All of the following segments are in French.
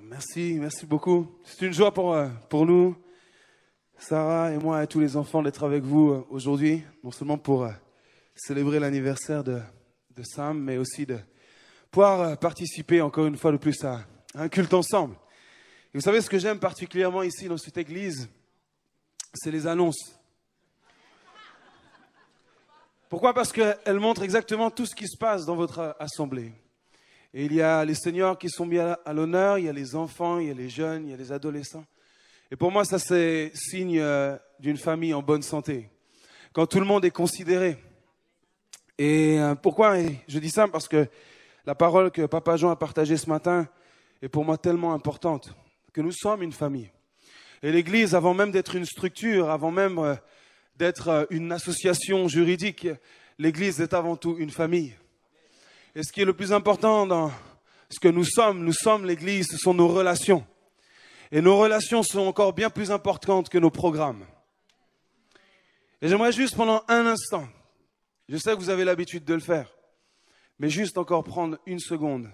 Merci beaucoup. C'est une joie pour nous, Sarah et moi et tous les enfants, d'être avec vous aujourd'hui, non seulement pour célébrer l'anniversaire de Sam, mais aussi de pouvoir participer encore une fois de plus à un culte ensemble. Et vous savez ce que j'aime particulièrement ici dans cette église, c'est les annonces. Pourquoi? Parce qu'elles montrent exactement tout ce qui se passe dans votre assemblée. Et il y a les seniors qui sont mis à l'honneur, il y a les enfants, il y a les jeunes, il y a les adolescents. Et pour moi, ça c'est signe d'une famille en bonne santé, quand tout le monde est considéré. Et pourquoi je dis ça? Parce que la parole que Papa Jean a partagée ce matin est pour moi tellement importante, que nous sommes une famille. Et l'Église, avant même d'être une structure, avant même d'être une association juridique, l'Église est avant tout une famille. Et ce qui est le plus important dans ce que nous sommes l'Église, ce sont nos relations. Et nos relations sont encore bien plus importantes que nos programmes. Et j'aimerais juste pendant un instant, je sais que vous avez l'habitude de le faire, mais juste encore prendre une seconde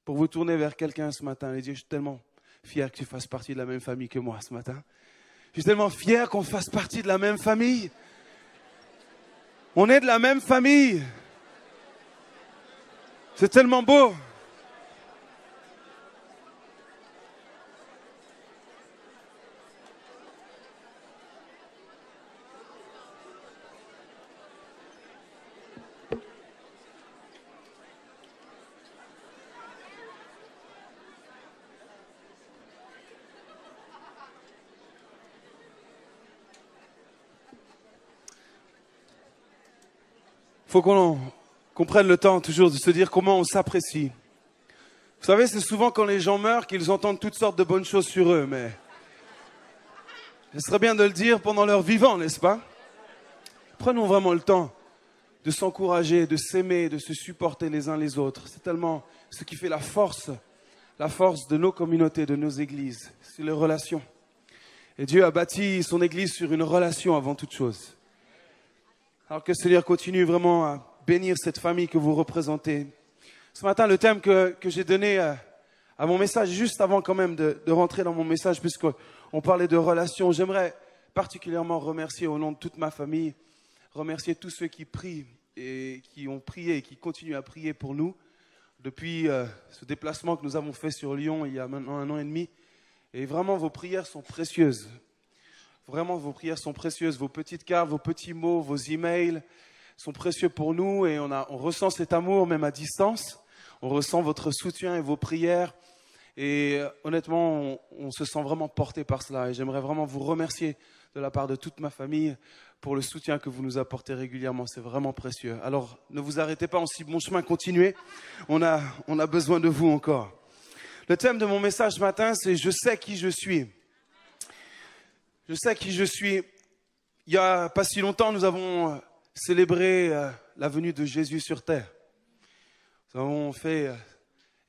pour vous tourner vers quelqu'un ce matin et dire: je suis tellement fier que tu fasses partie de la même famille que moi ce matin. Je suis tellement fier qu'on fasse partie de la même famille. On est de la même famille. C'est tellement beau. Il faut qu'on prenne le temps toujours de se dire comment on s'apprécie. Vous savez, c'est souvent quand les gens meurent qu'ils entendent toutes sortes de bonnes choses sur eux, mais ce serait bien de le dire pendant leur vivant, n'est-ce pas? Prenons vraiment le temps de s'encourager, de s'aimer, de se supporter les uns les autres. C'est tellement ce qui fait la force de nos communautés, de nos églises. C'est les relations. Et Dieu a bâti son église sur une relation avant toute chose. Alors que le Seigneur continue vraiment à bénir cette famille que vous représentez. Ce matin, le thème que j'ai donné à mon message, juste avant quand même de rentrer dans mon message, puisqu'on parlait de relations, j'aimerais particulièrement remercier au nom de toute ma famille, remercier tous ceux qui prient et qui ont prié et qui continuent à prier pour nous depuis ce déplacement que nous avons fait sur Lyon il y a maintenant 1 an et demi. Et vraiment, vos prières sont précieuses. Vraiment, vos prières sont précieuses. Vos petites cartes, vos petits mots, vos emails sont précieux pour nous. Et on ressent cet amour même à distance. On ressent votre soutien et vos prières. Et honnêtement, on se sent vraiment porté par cela. Et j'aimerais vraiment vous remercier de la part de toute ma famille pour le soutien que vous nous apportez régulièrement. C'est vraiment précieux. Alors, ne vous arrêtez pas en si bon chemin. Continuez. On a besoin de vous encore. Le thème de mon message ce matin, c'est « Je sais qui je suis ». Je sais qui je suis. Il n'y a pas si longtemps, nous avons célébré la venue de Jésus sur terre. Nous avons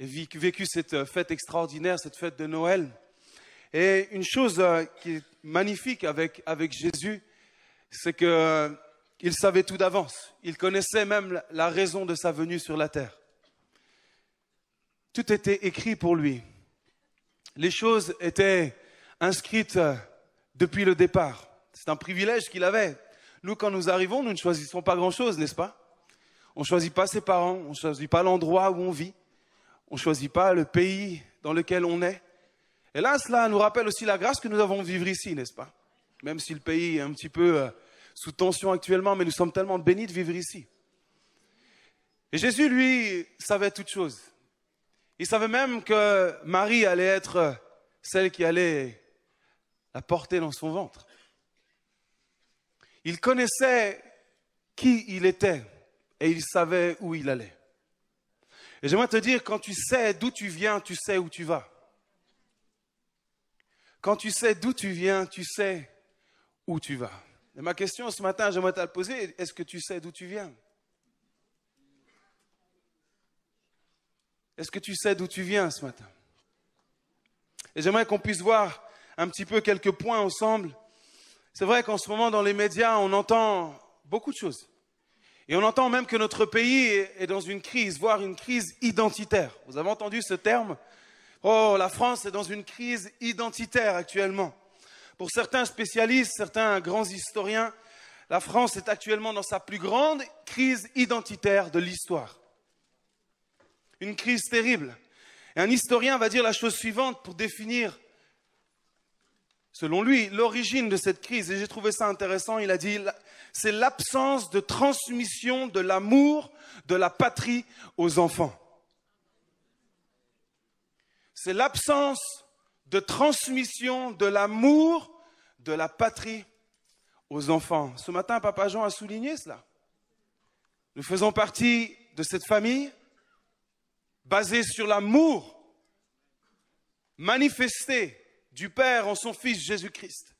vécu cette fête extraordinaire, cette fête de Noël. Et une chose qui est magnifique avec Jésus, c'est qu'il savait tout d'avance. Il connaissait même la raison de sa venue sur la terre. Tout était écrit pour lui. Les choses étaient inscrites depuis le départ. C'est un privilège qu'il avait. Nous, quand nous arrivons, nous ne choisissons pas grand-chose, n'est-ce pas? On ne choisit pas ses parents, on ne choisit pas l'endroit où on vit, on ne choisit pas le pays dans lequel on est. Et là, cela nous rappelle aussi la grâce que nous avons de vivre ici, n'est-ce pas? Même si le pays est un petit peu sous tension actuellement, mais nous sommes tellement bénis de vivre ici. Et Jésus, lui, savait toutes choses. Il savait même que Marie allait être celle qui allait la porter dans son ventre. Il connaissait qui il était et il savait où il allait. Et j'aimerais te dire, quand tu sais d'où tu viens, tu sais où tu vas. Quand tu sais d'où tu viens, tu sais où tu vas. Et ma question ce matin, j'aimerais te la poser, est-ce que tu sais d'où tu viens? Est-ce que tu sais d'où tu viens ce matin? Et j'aimerais qu'on puisse voir un petit peu quelques points ensemble. C'est vrai qu'en ce moment, dans les médias, on entend beaucoup de choses. Et on entend même que notre pays est dans une crise, voire une crise identitaire. Vous avez entendu ce terme? Oh, la France est dans une crise identitaire actuellement. Pour certains spécialistes, certains grands historiens, la France est actuellement dans sa plus grande crise identitaire de l'histoire. Une crise terrible. Et un historien va dire la chose suivante pour définir, selon lui, l'origine de cette crise. Et j'ai trouvé ça intéressant. Il a dit, c'est l'absence de transmission de l'amour de la patrie aux enfants. C'est l'absence de transmission de l'amour de la patrie aux enfants. Ce matin, Papa Jean a souligné cela. Nous faisons partie de cette famille basée sur l'amour manifesté du Père en son Fils Jésus-Christ.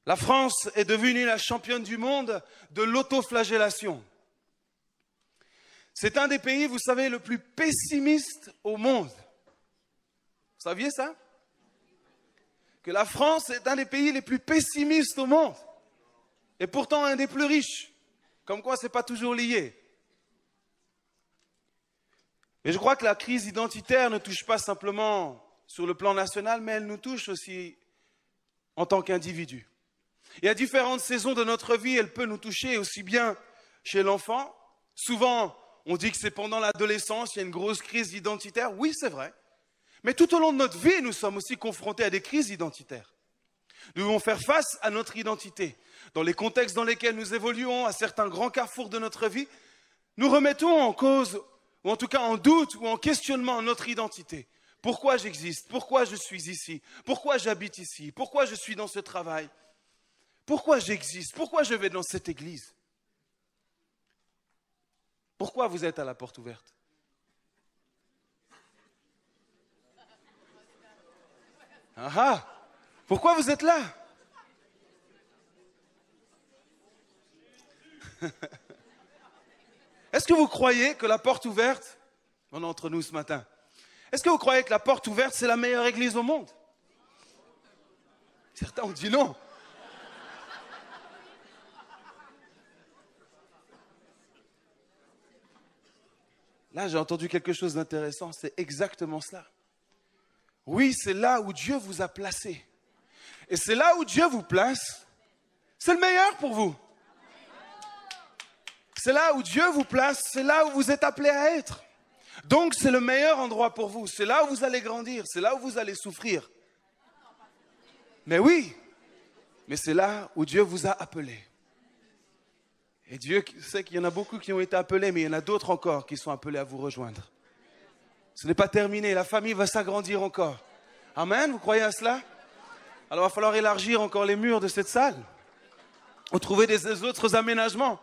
La France est devenue la championne du monde de l'autoflagellation. C'est un des pays, vous savez, le plus pessimiste au monde. Vous saviez ça? Que la France est un des pays les plus pessimistes au monde. Et pourtant un des plus riches. Comme quoi, ce n'est pas toujours lié. Et je crois que la crise identitaire ne touche pas simplement sur le plan national, mais elle nous touche aussi en tant qu'individus. Et à différentes saisons de notre vie, elle peut nous toucher aussi bien chez l'enfant. Souvent, on dit que c'est pendant l'adolescence, il y a une grosse crise identitaire. Oui, c'est vrai. Mais tout au long de notre vie, nous sommes aussi confrontés à des crises identitaires. Nous devons faire face à notre identité. Dans les contextes dans lesquels nous évoluons, à certains grands carrefours de notre vie, nous remettons en cause, ou en tout cas en doute ou en questionnement notre identité. Pourquoi j'existe? Pourquoi je suis ici? Pourquoi j'habite ici? Pourquoi je suis dans ce travail? Pourquoi j'existe? Pourquoi je vais dans cette église? Pourquoi vous êtes à la porte ouverte? Ah ah! Pourquoi vous êtes là? Est-ce que vous croyez que la porte ouverte, on est entre nous ce matin, est-ce que vous croyez que la porte ouverte, c'est la meilleure église au monde? Certains ont dit non. Là, j'ai entendu quelque chose d'intéressant, c'est exactement cela. Oui, c'est là où Dieu vous a placé. Et c'est là où Dieu vous place, c'est le meilleur pour vous. C'est là où Dieu vous place, c'est là où vous êtes appelés à être. Donc, c'est le meilleur endroit pour vous. C'est là où vous allez grandir, c'est là où vous allez souffrir. Mais oui, mais c'est là où Dieu vous a appelés. Et Dieu sait qu'il y en a beaucoup qui ont été appelés, mais il y en a d'autres encore qui sont appelés à vous rejoindre. Ce n'est pas terminé, la famille va s'agrandir encore. Amen, vous croyez à cela? Alors il va falloir élargir encore les murs de cette salle. Ou trouver des autres aménagements.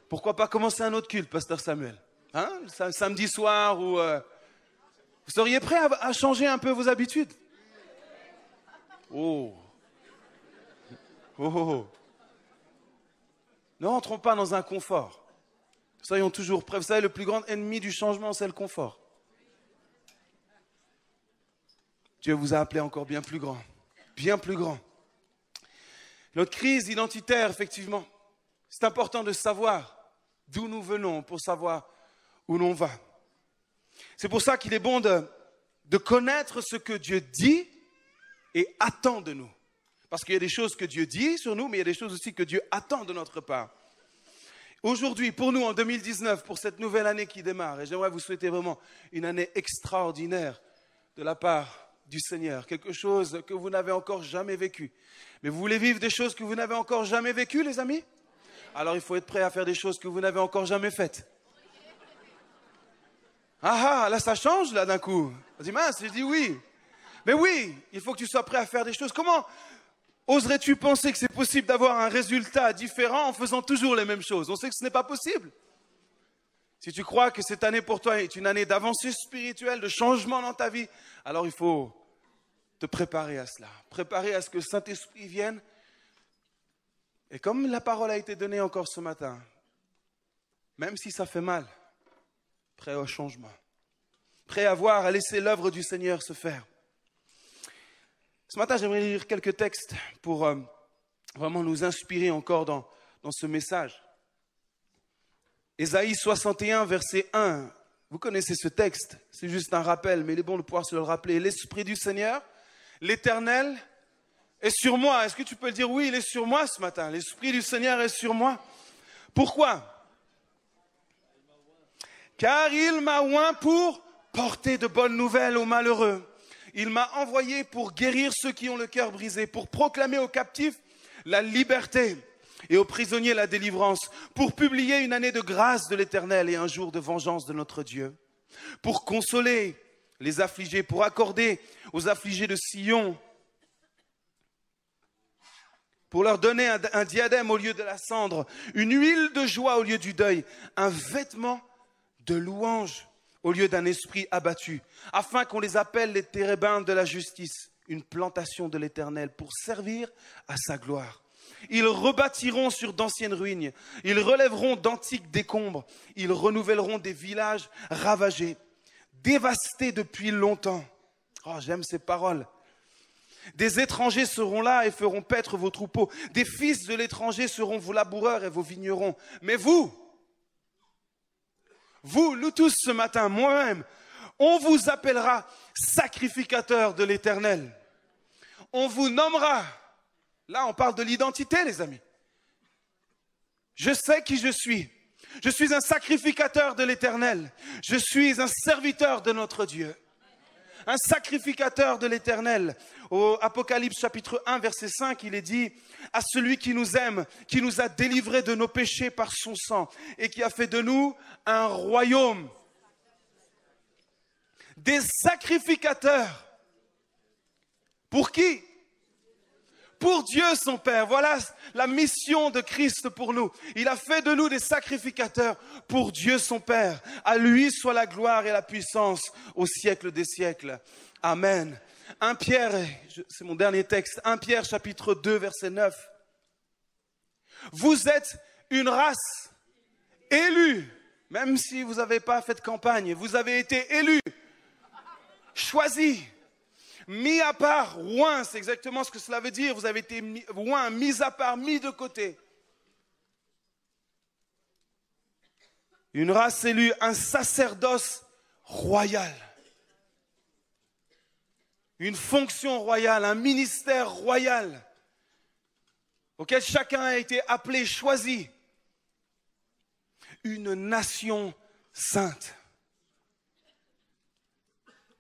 Pourquoi pas commencer un autre culte, Pasteur Samuel? Hein? Samedi soir ou... Vous seriez prêt à changer un peu vos habitudes? Oh. Oh. Ne rentrons pas dans un confort. Soyons toujours prêts. Vous savez, le plus grand ennemi du changement, c'est le confort. Dieu vous a appelé encore bien plus grand. Bien plus grand. Notre crise identitaire, effectivement, c'est important de savoir d'où nous venons pour savoir où l'on va. C'est pour ça qu'il est bon de connaître ce que Dieu dit et attend de nous. Parce qu'il y a des choses que Dieu dit sur nous, mais il y a des choses aussi que Dieu attend de notre part. Aujourd'hui, pour nous, en 2019, pour cette nouvelle année qui démarre, et j'aimerais vous souhaiter vraiment une année extraordinaire de la part du Seigneur, quelque chose que vous n'avez encore jamais vécu. Mais vous voulez vivre des choses que vous n'avez encore jamais vécues, les amis? Alors il faut être prêt à faire des choses que vous n'avez encore jamais faites. Ah ah, là ça change là d'un coup. On dit mince, je dis oui. Mais oui, il faut que tu sois prêt à faire des choses. Comment oserais-tu penser que c'est possible d'avoir un résultat différent en faisant toujours les mêmes choses? On sait que ce n'est pas possible. Si tu crois que cette année pour toi est une année d'avancée spirituelle, de changement dans ta vie, alors il faut te préparer à cela. Préparer à ce que le Saint-Esprit vienne. Et comme la parole a été donnée encore ce matin, même si ça fait mal, prêt au changement. Prêt à voir, à laisser l'œuvre du Seigneur se faire. Ce matin, j'aimerais lire quelques textes pour vraiment nous inspirer encore dans ce message. Ésaïe 61, verset 1. Vous connaissez ce texte, c'est juste un rappel, mais il est bon de pouvoir se le rappeler. L'Esprit du Seigneur, l'Éternel, est sur moi. Est-ce que tu peux le dire? Oui, il est sur moi ce matin. L'Esprit du Seigneur est sur moi. Pourquoi? Car il m'a oint pour porter de bonnes nouvelles aux malheureux. Il m'a envoyé pour guérir ceux qui ont le cœur brisé, pour proclamer aux captifs la liberté et aux prisonniers la délivrance, pour publier une année de grâce de l'Éternel et un jour de vengeance de notre Dieu, pour consoler les affligés, pour accorder aux affligés de Sion, pour leur donner un diadème au lieu de la cendre, une huile de joie au lieu du deuil, un vêtement de louange au lieu d'un esprit abattu, afin qu'on les appelle les térébintes de la justice, une plantation de l'Éternel pour servir à sa gloire. Ils rebâtiront sur d'anciennes ruines, ils relèveront d'antiques décombres, ils renouvelleront des villages ravagés, dévastés depuis longtemps. Oh, j'aime ces paroles. Des étrangers seront là et feront paître vos troupeaux. Des fils de l'étranger seront vos laboureurs et vos vignerons. Mais vous, nous tous ce matin, moi-même, on vous appellera sacrificateurs de l'Éternel. On vous nommera. Là, on parle de l'identité, les amis. Je sais qui je suis. Je suis un sacrificateur de l'Éternel. Je suis un serviteur de notre Dieu. Un sacrificateur de l'Éternel. Au Apocalypse chapitre 1, verset 5, il est dit « À celui qui nous aime, qui nous a délivrés de nos péchés par son sang et qui a fait de nous un royaume. » Des sacrificateurs. Pour qui? Pour Dieu son Père. Voilà la mission de Christ pour nous. Il a fait de nous des sacrificateurs pour Dieu son Père. À lui soit la gloire et la puissance au siècle des siècles. Amen. 1 Pierre, c'est mon dernier texte, 1 Pierre chapitre 2 verset 9. Vous êtes une race élue, même si vous n'avez pas fait de campagne, vous avez été élus, choisis. Mis à part, oint, c'est exactement ce que cela veut dire. Vous avez été oint, mis à part, mis de côté. Une race élue, un sacerdoce royal. Une fonction royale, un ministère royal auquel chacun a été appelé, choisi. Une nation sainte.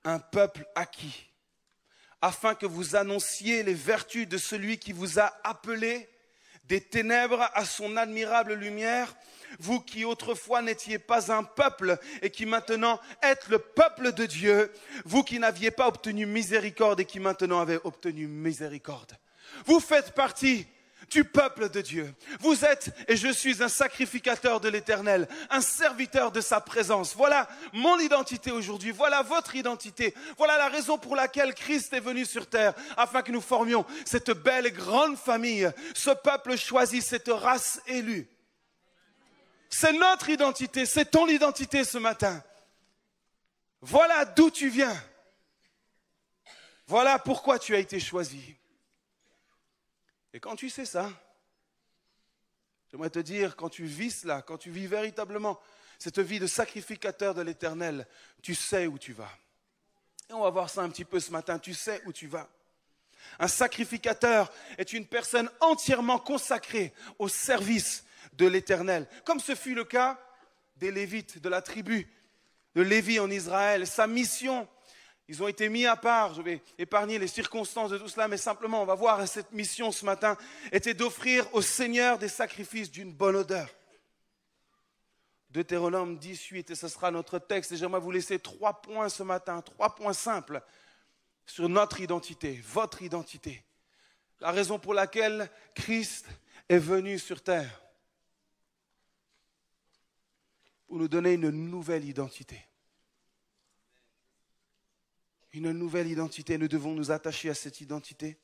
Un peuple acquis. Afin que vous annonciez les vertus de celui qui vous a appelé des ténèbres à son admirable lumière, vous qui autrefois n'étiez pas un peuple et qui maintenant êtes le peuple de Dieu, vous qui n'aviez pas obtenu miséricorde et qui maintenant avez obtenu miséricorde. Vous faites partie du peuple de Dieu. Vous êtes, et je suis un sacrificateur de l'Éternel, un serviteur de sa présence. Voilà mon identité aujourd'hui, voilà votre identité. Voilà la raison pour laquelle Christ est venu sur terre, afin que nous formions cette belle et grande famille, ce peuple choisi, cette race élue. C'est notre identité, c'est ton identité ce matin. Voilà d'où tu viens. Voilà pourquoi tu as été choisi. Et quand tu sais ça, j'aimerais te dire, quand tu vis cela, quand tu vis véritablement cette vie de sacrificateur de l'Éternel, tu sais où tu vas. Et on va voir ça un petit peu ce matin, tu sais où tu vas. Un sacrificateur est une personne entièrement consacrée au service de l'Éternel, comme ce fut le cas des Lévites, de la tribu de Lévi en Israël. Sa mission, ils ont été mis à part. Je vais épargner les circonstances de tout cela, mais simplement, on va voir cette mission ce matin, était d'offrir au Seigneur des sacrifices d'une bonne odeur. Deutéronome 18, et ce sera notre texte. Et j'aimerais vous laisser 3 points ce matin, 3 points simples sur notre identité, votre identité. La raison pour laquelle Christ est venu sur terre. Pour nous donner une nouvelle identité. Une nouvelle identité, nous devons nous attacher à cette identité.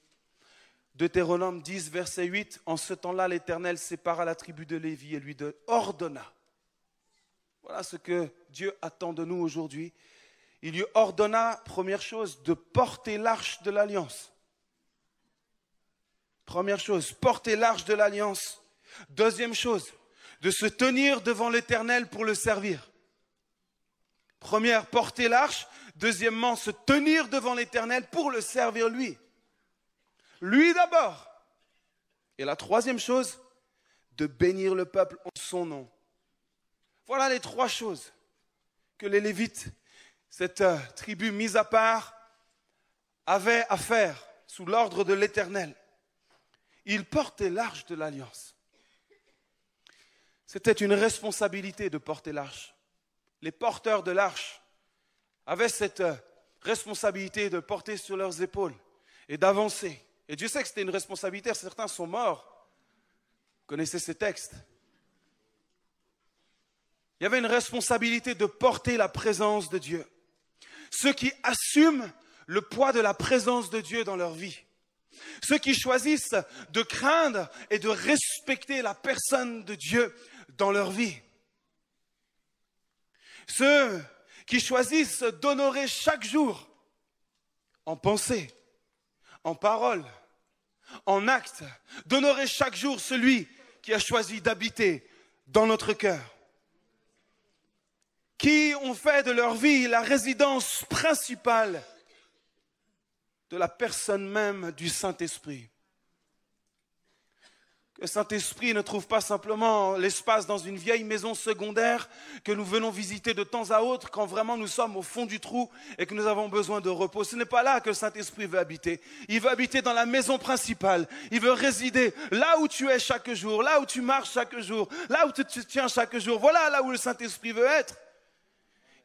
Deutéronome 10, verset 8, en ce temps-là, l'Éternel sépara la tribu de Lévi et lui ordonna. Voilà ce que Dieu attend de nous aujourd'hui. Il lui ordonna, première chose, de porter l'arche de l'Alliance. Première chose, porter l'arche de l'Alliance. Deuxième chose, de se tenir devant l'Éternel pour le servir. Première, porter l'arche. Deuxièmement, se tenir devant l'Éternel pour le servir lui. Lui d'abord. Et la troisième chose, de bénir le peuple en son nom. Voilà les trois choses que les Lévites, cette tribu mise à part, avaient à faire sous l'ordre de l'Éternel. Ils portaient l'arche de l'Alliance. C'était une responsabilité de porter l'arche. Les porteurs de l'arche avaient cette responsabilité de porter sur leurs épaules et d'avancer. Et Dieu sait que c'était une responsabilité, certains sont morts. Vous connaissez ces textes. Il y avait une responsabilité de porter la présence de Dieu. Ceux qui assument le poids de la présence de Dieu dans leur vie. Ceux qui choisissent de craindre et de respecter la personne de Dieu dans leur vie. Ceux qui choisissent d'honorer chaque jour, en pensée, en parole, en acte, d'honorer chaque jour celui qui a choisi d'habiter dans notre cœur. Qui ont fait de leur vie la résidence principale de la personne même du Saint-Esprit. Que le Saint-Esprit ne trouve pas simplement l'espace dans une vieille maison secondaire que nous venons visiter de temps à autre quand vraiment nous sommes au fond du trou et que nous avons besoin de repos. Ce n'est pas là que le Saint-Esprit veut habiter. Il veut habiter dans la maison principale. Il veut résider là où tu es chaque jour, là où tu marches chaque jour, là où tu te tiens chaque jour. Voilà là où le Saint-Esprit veut être.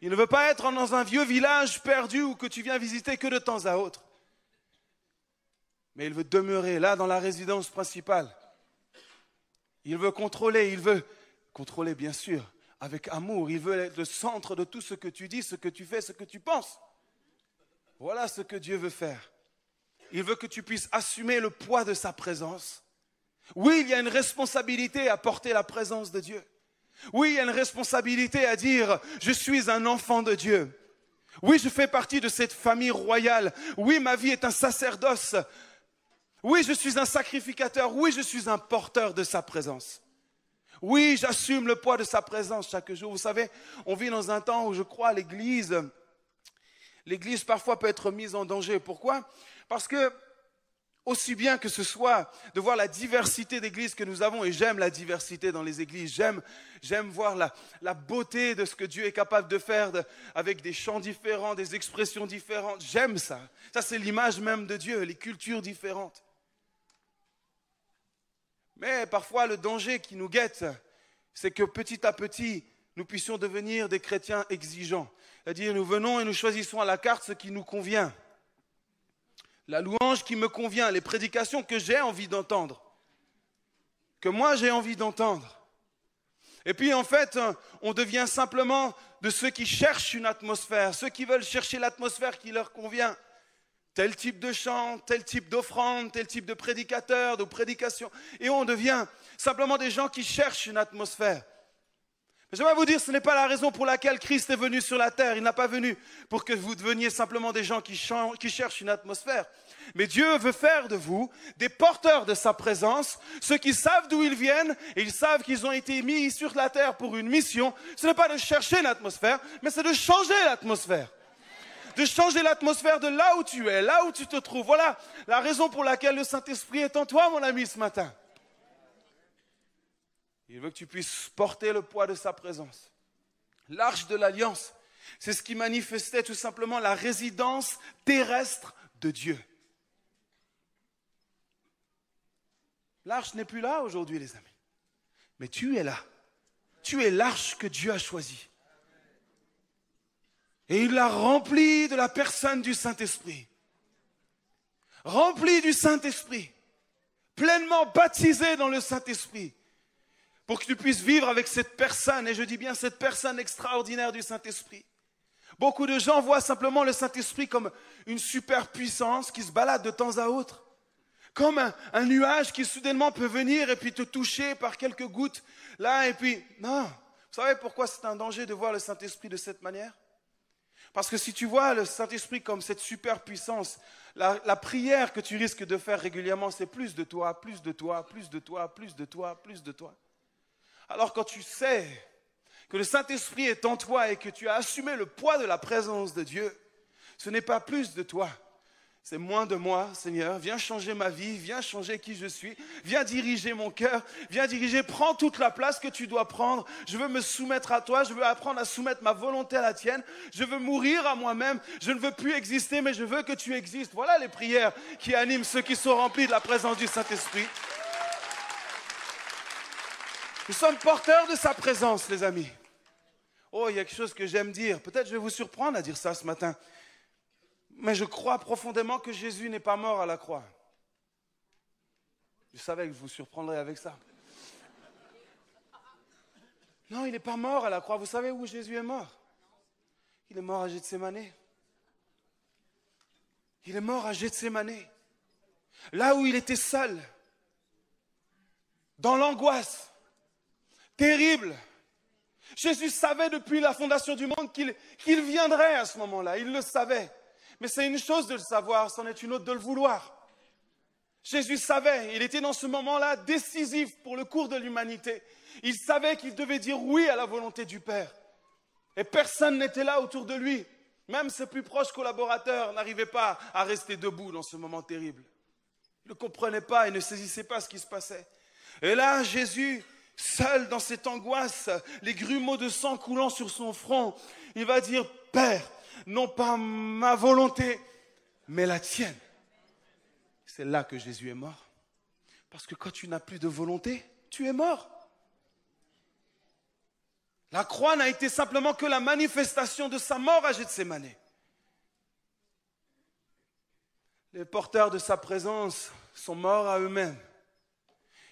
Il ne veut pas être dans un vieux village perdu ou que tu viens visiter que de temps à autre. Mais il veut demeurer là dans la résidence principale. Il veut contrôler bien sûr, avec amour. Il veut être le centre de tout ce que tu dis, ce que tu fais, ce que tu penses. Voilà ce que Dieu veut faire. Il veut que tu puisses assumer le poids de sa présence. Oui, il y a une responsabilité à porter la présence de Dieu. Oui, il y a une responsabilité à dire « Je suis un enfant de Dieu ». Oui, je fais partie de cette famille royale. Oui, ma vie est un sacerdoce. Oui, je suis un sacrificateur. Oui, je suis un porteur de sa présence. Oui, j'assume le poids de sa présence chaque jour. Vous savez, on vit dans un temps où je crois l'Église parfois peut être mise en danger. Pourquoi? Parce que aussi bien que ce soit de voir la diversité d'églises que nous avons, et j'aime la diversité dans les églises, j'aime voir la beauté de ce que Dieu est capable de faire avec des chants différents, des expressions différentes, j'aime ça. Ça c'est l'image même de Dieu, les cultures différentes. Mais parfois le danger qui nous guette, c'est que petit à petit, nous puissions devenir des chrétiens exigeants. C'est-à-dire nous venons et nous choisissons à la carte ce qui nous convient. La louange qui me convient, les prédications que j'ai envie d'entendre, que moi j'ai envie d'entendre. Et puis en fait, on devient simplement de ceux qui cherchent une atmosphère, ceux qui veulent chercher l'atmosphère qui leur convient. Tel type de chant, tel type d'offrande, tel type de prédicateur, de prédication. Et on devient simplement des gens qui cherchent une atmosphère. Mais j'aimerais vous dire, ce n'est pas la raison pour laquelle Christ est venu sur la terre. Il n'a pas venu pour que vous deveniez simplement des gens qui cherchent une atmosphère. Mais Dieu veut faire de vous des porteurs de sa présence, ceux qui savent d'où ils viennent, et ils savent qu'ils ont été mis sur la terre pour une mission. Ce n'est pas de chercher l'atmosphère, mais c'est de changer l'atmosphère. De changer l'atmosphère de là où tu es, là où tu te trouves. Voilà la raison pour laquelle le Saint-Esprit est en toi, mon ami, ce matin. Il veut que tu puisses porter le poids de sa présence. L'arche de l'Alliance, c'est ce qui manifestait tout simplement la résidence terrestre de Dieu. L'arche n'est plus là aujourd'hui, les amis. Mais tu es là. Tu es l'arche que Dieu a choisie. Et il l'a remplie de la personne du Saint-Esprit. Remplie du Saint-Esprit. Pleinement baptisée dans le Saint-Esprit. Pour que tu puisses vivre avec cette personne, et je dis bien cette personne extraordinaire du Saint-Esprit. Beaucoup de gens voient simplement le Saint-Esprit comme une super puissance qui se balade de temps à autre. Comme un nuage qui soudainement peut venir et puis te toucher par quelques gouttes là et puis... Non, vous savez pourquoi c'est un danger de voir le Saint-Esprit de cette manière? Parce que si tu vois le Saint-Esprit comme cette super puissance, la prière que tu risques de faire régulièrement, c'est plus de toi, plus de toi, plus de toi, plus de toi, plus de toi. Alors quand tu sais que le Saint-Esprit est en toi et que tu as assumé le poids de la présence de Dieu, ce n'est pas plus de toi. C'est moins de moi, Seigneur. Viens changer ma vie, viens changer qui je suis. Viens diriger mon cœur, viens diriger, prends toute la place que tu dois prendre. Je veux me soumettre à toi, je veux apprendre à soumettre ma volonté à la tienne. Je veux mourir à moi-même, je ne veux plus exister, mais je veux que tu existes. Voilà les prières qui animent ceux qui sont remplis de la présence du Saint-Esprit. Nous sommes porteurs de sa présence, les amis. Oh, il y a quelque chose que j'aime dire. Peut-être je vais vous surprendre à dire ça ce matin. Mais je crois profondément que Jésus n'est pas mort à la croix. Je savais que je vous surprendrais avec ça. Non, il n'est pas mort à la croix. Vous savez où Jésus est mort? Il est mort à Gethsémane. Il est mort à Gethsémane. Là où il était seul, dans l'angoisse terrible. Jésus savait depuis la fondation du monde qu'il viendrait à ce moment-là. Il le savait. Mais c'est une chose de le savoir, c'en est une autre de le vouloir. Jésus savait, il était dans ce moment-là décisif pour le cours de l'humanité. Il savait qu'il devait dire oui à la volonté du Père. Et personne n'était là autour de lui. Même ses plus proches collaborateurs n'arrivaient pas à rester debout dans ce moment terrible. Ils ne comprenaient pas et ne saisissaient pas ce qui se passait. Et là, Jésus, seul dans cette angoisse, les grumeaux de sang coulant sur son front, il va dire « Père, non pas ma volonté, mais la tienne. » C'est là que Jésus est mort. Parce que quand tu n'as plus de volonté, tu es mort. La croix n'a été simplement que la manifestation de sa mort à Gethsémane. Les porteurs de sa présence sont morts à eux-mêmes.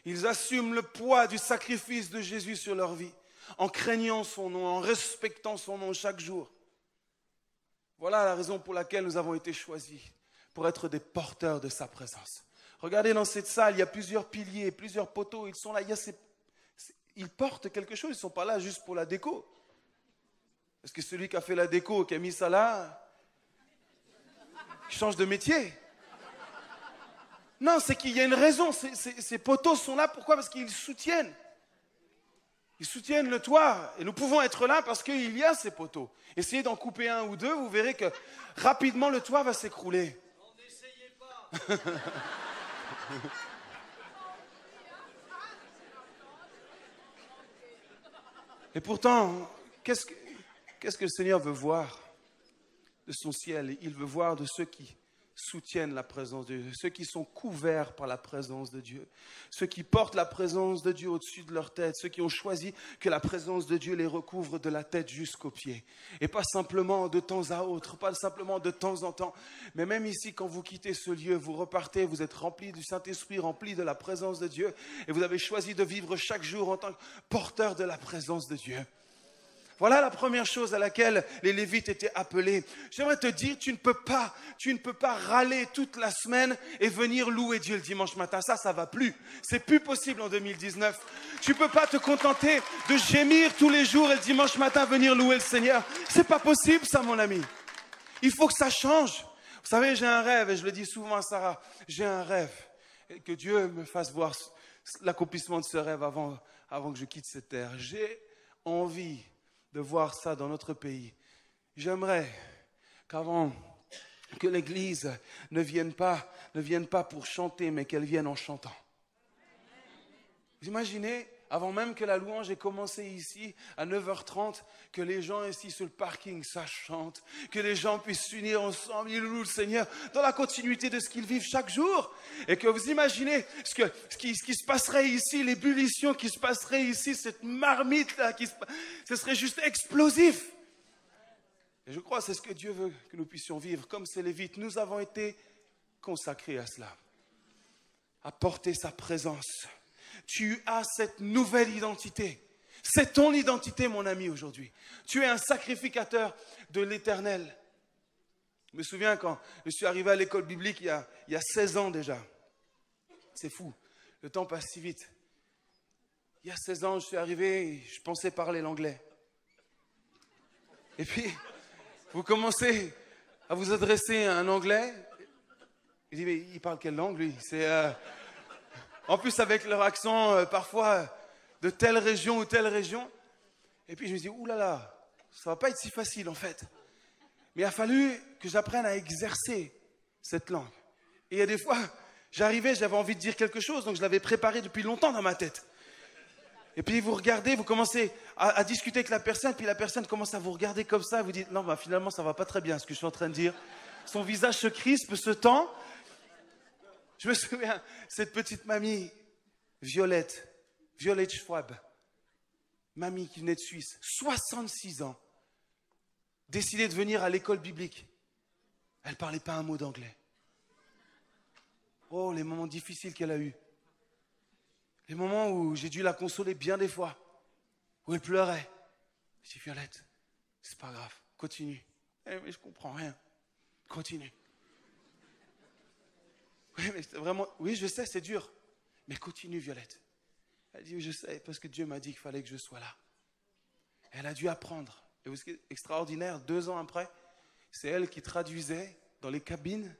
Ils assument le poids du sacrifice de Jésus sur leur vie, en craignant son nom, en respectant son nom chaque jour. Voilà la raison pour laquelle nous avons été choisis, pour être des porteurs de sa présence. Regardez dans cette salle, il y a plusieurs piliers, plusieurs poteaux, ils sont là, ils portent quelque chose, ils ne sont pas là juste pour la déco. Est-ce que celui qui a fait la déco, qui a mis ça là, il change de métier? Non, c'est qu'il y a une raison, ces poteaux sont là, pourquoi? Parce qu'ils soutiennent. Ils soutiennent le toit et nous pouvons être là parce qu'il y a ces poteaux. Essayez d'en couper un ou deux, vous verrez que rapidement le toit va s'écrouler. N'essayez pas. Et pourtant, qu'est-ce que le Seigneur veut voir de son ciel? Il veut voir de ceux qui soutiennent la présence de Dieu, ceux qui sont couverts par la présence de Dieu, ceux qui portent la présence de Dieu au-dessus de leur tête, ceux qui ont choisi que la présence de Dieu les recouvre de la tête jusqu'aux pieds. Et pas simplement de temps à autre, pas simplement de temps en temps, mais même ici, quand vous quittez ce lieu, vous repartez, vous êtes remplis du Saint-Esprit, remplis de la présence de Dieu, et vous avez choisi de vivre chaque jour en tant que porteur de la présence de Dieu. Voilà la première chose à laquelle les Lévites étaient appelés. J'aimerais te dire, tu ne peux pas râler toute la semaine et venir louer Dieu le dimanche matin. Ça va plus. C'est plus possible en 2019. Tu peux pas te contenter de gémir tous les jours et le dimanche matin venir louer le Seigneur. C'est pas possible, ça, mon ami. Il faut que ça change. Vous savez, j'ai un rêve et je le dis souvent à Sarah. J'ai un rêve et que Dieu me fasse voir l'accomplissement de ce rêve avant que je quitte cette terre. J'ai envie de voir ça dans notre pays. J'aimerais qu'avant que l'Église ne vienne pas pour chanter, mais qu'elle vienne en chantant. Vous imaginez, avant même que la louange ait commencé ici, à 9h30, que les gens ici sur le parking, ça chante, que les gens puissent s'unir ensemble, ils louent le Seigneur, dans la continuité de ce qu'ils vivent chaque jour. Et que vous imaginez ce qui se passerait ici, l'ébullition qui se passerait ici, cette marmite-là, ce serait juste explosif. Et je crois que c'est ce que Dieu veut que nous puissions vivre, comme ces Lévites. Nous avons été consacrés à cela, à porter sa présence. Tu as cette nouvelle identité. C'est ton identité, mon ami, aujourd'hui. Tu es un sacrificateur de l'Éternel. Je me souviens quand je suis arrivé à l'école biblique il y a 16 ans déjà. C'est fou, le temps passe si vite. Il y a 16 ans, je suis arrivé et je pensais parler l'anglais. Et puis, vous commencez à vous adresser à un Anglais. Il dit, mais il parle quelle langue, lui? En plus, avec leur accent, parfois, de telle région ou telle région. Et puis je me dis, oulala, ça va pas être si facile en fait. Mais il a fallu que j'apprenne à exercer cette langue. Et il y a des fois, j'arrivais, j'avais envie de dire quelque chose, donc je l'avais préparé depuis longtemps dans ma tête. Et puis vous regardez, vous commencez à discuter avec la personne, puis la personne commence à vous regarder comme ça, et vous dites, non, bah, finalement, ça va pas très bien ce que je suis en train de dire. Son visage se crispe, se tend. Je me souviens, cette petite mamie, Violette Schwab, mamie qui venait de Suisse, 66 ans, décidé de venir à l'école biblique. Elle ne parlait pas un mot d'anglais. Oh, les moments difficiles qu'elle a eus. Les moments où j'ai dû la consoler bien des fois, où elle pleurait. Je dis, Violette, c'est pas grave, continue. Eh, mais je comprends rien. Continue. Oui, mais vraiment, oui, je sais, c'est dur. Mais continue, Violette. Elle dit, oui, je sais, parce que Dieu m'a dit qu'il fallait que je sois là. Elle a dû apprendre. Et ce qui est extraordinaire, 2 ans après, c'est elle qui traduisait dans les cabines,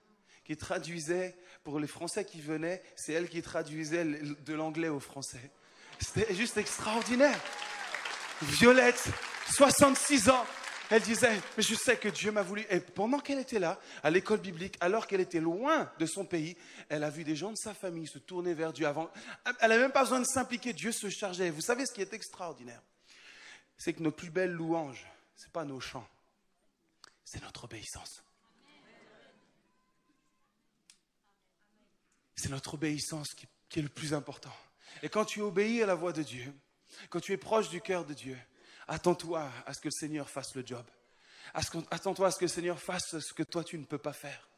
qui traduisait pour les Français qui venaient, c'est elle qui traduisait de l'anglais au français. C'était juste extraordinaire. Violette, 66 ans, elle disait, mais je sais que Dieu m'a voulu. Et pendant qu'elle était là, à l'école biblique, alors qu'elle était loin de son pays, elle a vu des gens de sa famille se tourner vers Dieu avant. Elle n'avait même pas besoin de s'impliquer, Dieu se chargeait. Vous savez ce qui est extraordinaire? C'est que nos plus belles louanges, ce n'est pas nos chants, c'est notre obéissance. C'est notre obéissance qui est le plus important. Et quand tu obéis à la voix de Dieu, quand tu es proche du cœur de Dieu, attends-toi à ce que le Seigneur fasse le job. Attends-toi à ce que le Seigneur fasse ce que toi tu ne peux pas faire.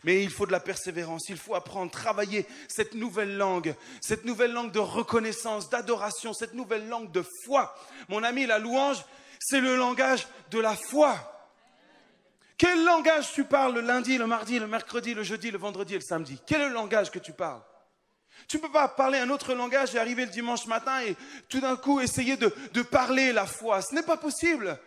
Mais il faut de la persévérance, il faut apprendre, travailler cette nouvelle langue de reconnaissance, d'adoration, cette nouvelle langue de foi. Mon ami, la louange, c'est le langage de la foi. Quel langage tu parles le lundi, le mardi, le mercredi, le jeudi, le vendredi et le samedi? Quel est le langage que tu parles? Tu ne peux pas parler un autre langage et arriver le dimanche matin et tout d'un coup essayer de parler la foi. Ce n'est pas possible.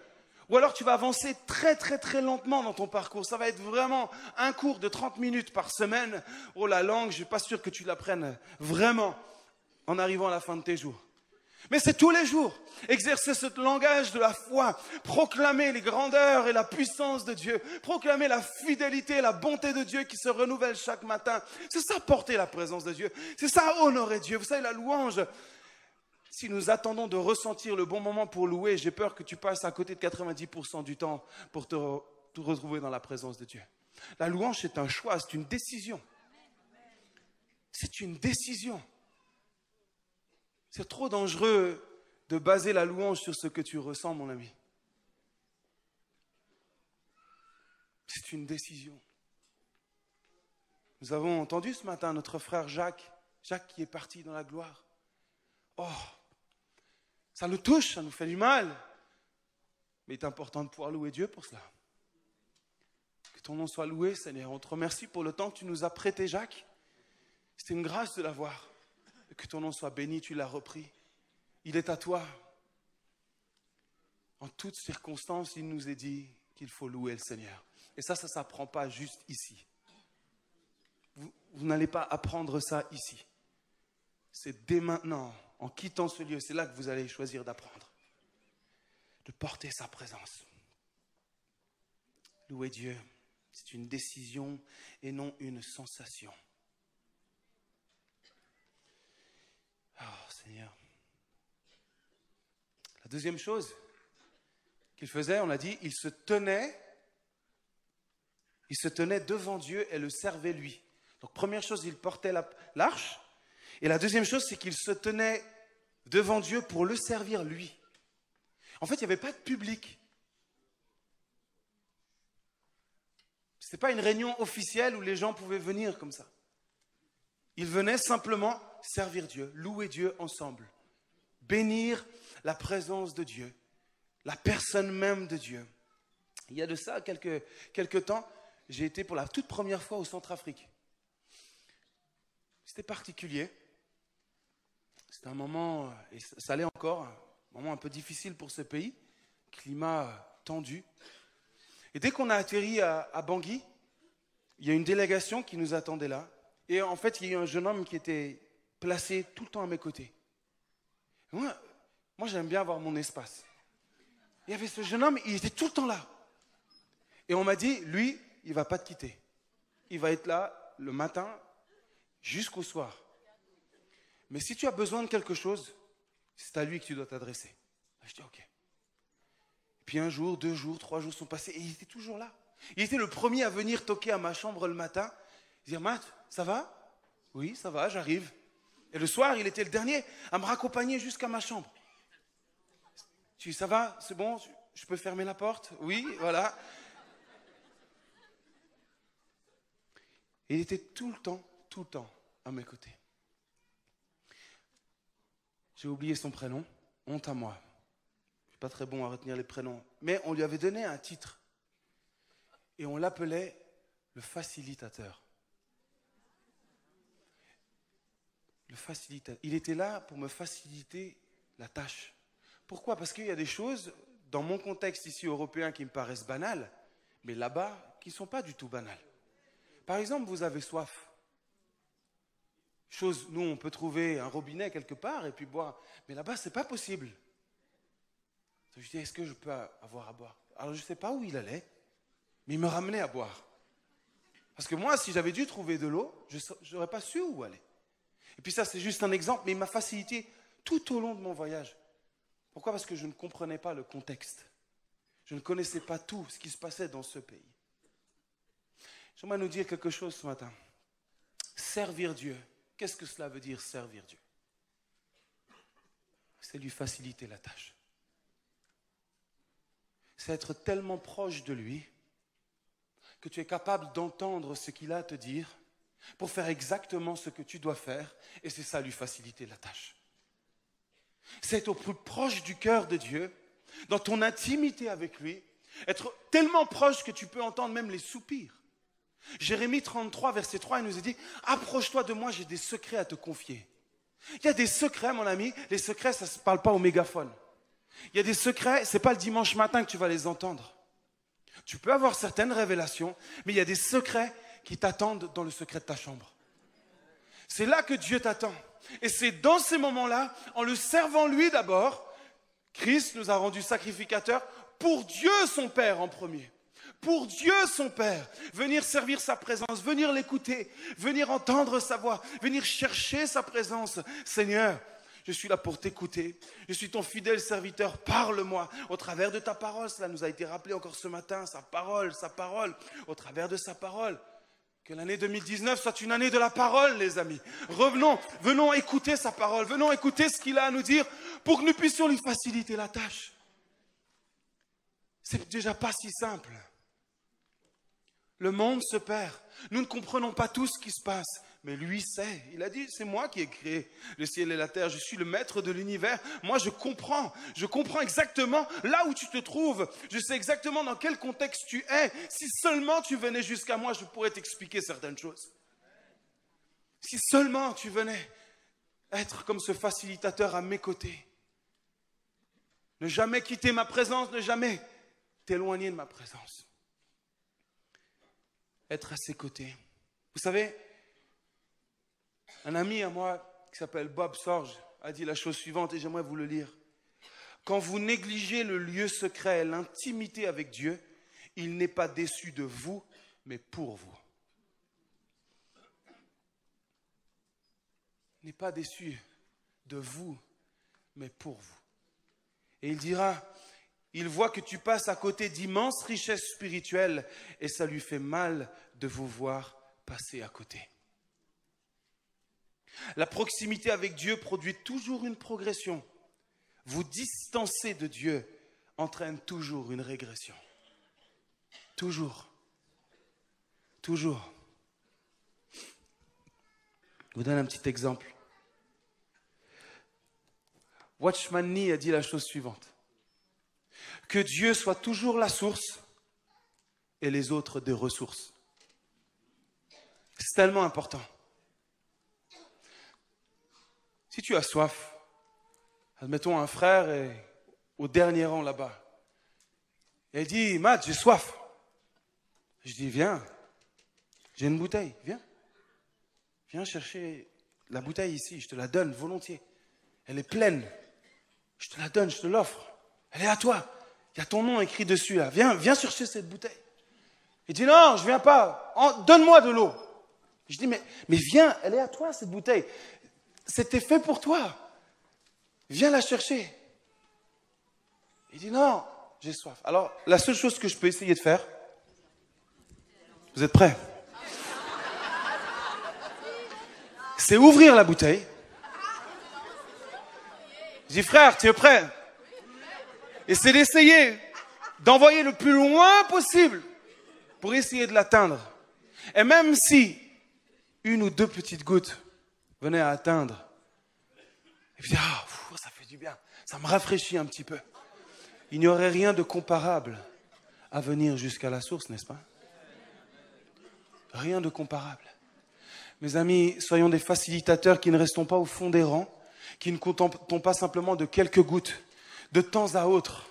Ou alors tu vas avancer très très très lentement dans ton parcours. Ça va être vraiment un cours de 30 minutes par semaine. Oh, la langue, je ne suis pas sûr que tu l'apprennes vraiment en arrivant à la fin de tes jours. Mais c'est tous les jours. Exercer ce langage de la foi. Proclamer les grandeurs et la puissance de Dieu. Proclamer la fidélité et la bonté de Dieu qui se renouvelle chaque matin. C'est ça, porter la présence de Dieu. C'est ça, honorer Dieu. Vous savez, la louange, si nous attendons de ressentir le bon moment pour louer, j'ai peur que tu passes à côté de 90% du temps pour te retrouver dans la présence de Dieu. La louange, c'est un choix, c'est une décision. C'est une décision. C'est trop dangereux de baser la louange sur ce que tu ressens, mon ami. C'est une décision. Nous avons entendu ce matin notre frère Jacques qui est parti dans la gloire. Oh, ça nous touche, ça nous fait du mal. Mais il est important de pouvoir louer Dieu pour cela. Que ton nom soit loué, Seigneur. On te remercie pour le temps que tu nous as prêté, Jacques. C'était une grâce de l'avoir. Que ton nom soit béni, tu l'as repris. Il est à toi. En toutes circonstances, il nous est dit qu'il faut louer le Seigneur. Et ça ne s'apprend pas juste ici. Vous n'allez pas apprendre ça ici. C'est dès maintenant, en quittant ce lieu, c'est là que vous allez choisir d'apprendre. De porter sa présence. Louer Dieu, c'est une décision et non une sensation. Oh Seigneur. La deuxième chose qu'il faisait, on a dit, il se tenait devant Dieu et le servait lui. Donc première chose, il portait l'arche. Et la deuxième chose, c'est qu'il se tenait devant Dieu pour le servir lui. En fait, il n'y avait pas de public. Ce n'était pas une réunion officielle où les gens pouvaient venir comme ça. Ils venaient simplement servir Dieu, louer Dieu ensemble, bénir la présence de Dieu, la personne même de Dieu. Il y a de ça quelques temps, j'ai été pour la toute première fois au Centrafrique. C'était particulier. C'était un moment, et ça l'est encore, un moment un peu difficile pour ce pays, climat tendu. Et dès qu'on a atterri à Bangui, il y a une délégation qui nous attendait là. Et en fait, il y a eu un jeune homme qui était placé tout le temps à mes côtés. Moi j'aime bien avoir mon espace. Il y avait ce jeune homme, il était tout le temps là. Et on m'a dit, lui, il ne va pas te quitter. Il va être là le matin jusqu'au soir. Mais si tu as besoin de quelque chose, c'est à lui que tu dois t'adresser. Je dis ok. Puis un jour, 2 jours, 3 jours sont passés et il était toujours là. Il était le premier à venir toquer à ma chambre le matin, dire Matt, ça va? Oui, ça va, j'arrive. Et le soir, il était le dernier à me raccompagner jusqu'à ma chambre. Je dis ça va, c'est bon, je peux fermer la porte? Oui, voilà. Et il était tout le temps à mes côtés. J'ai oublié son prénom, honte à moi. Je ne suis pas très bon à retenir les prénoms. Mais on lui avait donné un titre. Et on l'appelait le facilitateur. Le facilitateur. Il était là pour me faciliter la tâche. Pourquoi? Parce qu'il y a des choses, dans mon contexte ici européen, qui me paraissent banales, mais là-bas, qui ne sont pas du tout banales. Par exemple, vous avez soif. Chose, nous, on peut trouver un robinet quelque part et puis boire. Mais là-bas, ce n'est pas possible. Je dis, est-ce que je peux avoir à boire? Alors, je ne sais pas où il allait, mais il me ramenait à boire. Parce que moi, si j'avais dû trouver de l'eau, je n'aurais pas su où aller. Et puis ça, c'est juste un exemple, mais il m'a facilité tout au long de mon voyage. Pourquoi? Parce que je ne comprenais pas le contexte. Je ne connaissais pas tout ce qui se passait dans ce pays. J'aimerais nous dire quelque chose ce matin. Servir Dieu. Qu'est-ce que cela veut dire, servir Dieu? C'est lui faciliter la tâche. C'est être tellement proche de lui que tu es capable d'entendre ce qu'il a à te dire pour faire exactement ce que tu dois faire, et c'est ça lui faciliter la tâche. C'est être au plus proche du cœur de Dieu, dans ton intimité avec lui, être tellement proche que tu peux entendre même les soupirs. Jérémie 33, verset 3, il nous a dit « Approche-toi de moi, j'ai des secrets à te confier. » Il y a des secrets, mon ami, les secrets, ça ne se parle pas au mégaphone. Il y a des secrets, ce n'est pas le dimanche matin que tu vas les entendre. Tu peux avoir certaines révélations, mais il y a des secrets qui t'attendent dans le secret de ta chambre. C'est là que Dieu t'attend. Et c'est dans ces moments-là, en le servant lui d'abord, Christ nous a rendus sacrificateurs pour Dieu son Père en premier. Pour Dieu son Père, venir servir sa présence, venir l'écouter, venir entendre sa voix, venir chercher sa présence. Seigneur, je suis là pour t'écouter, je suis ton fidèle serviteur, parle-moi au travers de ta parole. Cela nous a été rappelé encore ce matin, sa parole, au travers de sa parole. Que l'année 2019 soit une année de la parole, les amis. Revenons, venons écouter sa parole, venons écouter ce qu'il a à nous dire pour que nous puissions lui faciliter la tâche. C'est déjà pas si simple. Le monde se perd. Nous ne comprenons pas tout ce qui se passe. Mais lui sait. Il a dit, c'est moi qui ai créé le ciel et la terre. Je suis le maître de l'univers. Moi, je comprends. Je comprends exactement là où tu te trouves. Je sais exactement dans quel contexte tu es. Si seulement tu venais jusqu'à moi, je pourrais t'expliquer certaines choses. Si seulement tu venais être comme ce facilitateur à mes côtés. Ne jamais quitter ma présence, ne jamais t'éloigner de ma présence. Être à ses côtés. Vous savez, un ami à moi qui s'appelle Bob Sorge a dit la chose suivante et j'aimerais vous le lire. Quand vous négligez le lieu secret, l'intimité avec Dieu, il n'est pas déçu de vous, mais pour vous. Il n'est pas déçu de vous, mais pour vous. Et il dira, il voit que tu passes à côté d'immenses richesses spirituelles et ça lui fait mal de vous voir passer à côté. La proximité avec Dieu produit toujours une progression. Vous distancer de Dieu entraîne toujours une régression. Toujours. Toujours. Je vous donne un petit exemple. Watchman Nee a dit la chose suivante. Que Dieu soit toujours la source et les autres des ressources. C'est tellement important. Si tu as soif, admettons un frère est au dernier rang là-bas. Et il dit, Matt, j'ai soif. Je dis, viens, j'ai une bouteille, viens. Viens chercher la bouteille ici, je te la donne volontiers. Elle est pleine. Je te la donne, je te l'offre. Elle est à toi. Il y a ton nom écrit dessus là. Viens chercher cette bouteille. Il dit non, je viens pas. Donne-moi de l'eau. Je dis mais viens, elle est à toi cette bouteille. C'était fait pour toi. Viens la chercher. Il dit non, j'ai soif. Alors la seule chose que je peux essayer de faire, vous êtes prêts? C'est ouvrir la bouteille. Je dis frère, tu es prêt? Et c'est d'essayer d'envoyer le plus loin possible pour essayer de l'atteindre. Et même si une ou deux petites gouttes venaient à atteindre, et puis ça fait du bien, ça me rafraîchit un petit peu. Il n'y aurait rien de comparable à venir jusqu'à la source, n'est-ce pas? Rien de comparable. Mes amis, soyons des facilitateurs qui ne restons pas au fond des rangs, qui ne contemplons pas simplement de quelques gouttes, de temps à autre,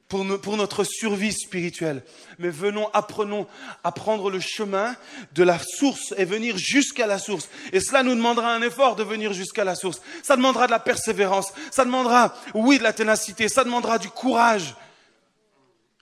pour notre survie spirituelle. Mais apprenons à prendre le chemin de la source et venir jusqu'à la source. Et cela nous demandera un effort de venir jusqu'à la source. Ça demandera de la persévérance. Ça demandera, oui, de la ténacité. Ça demandera du courage.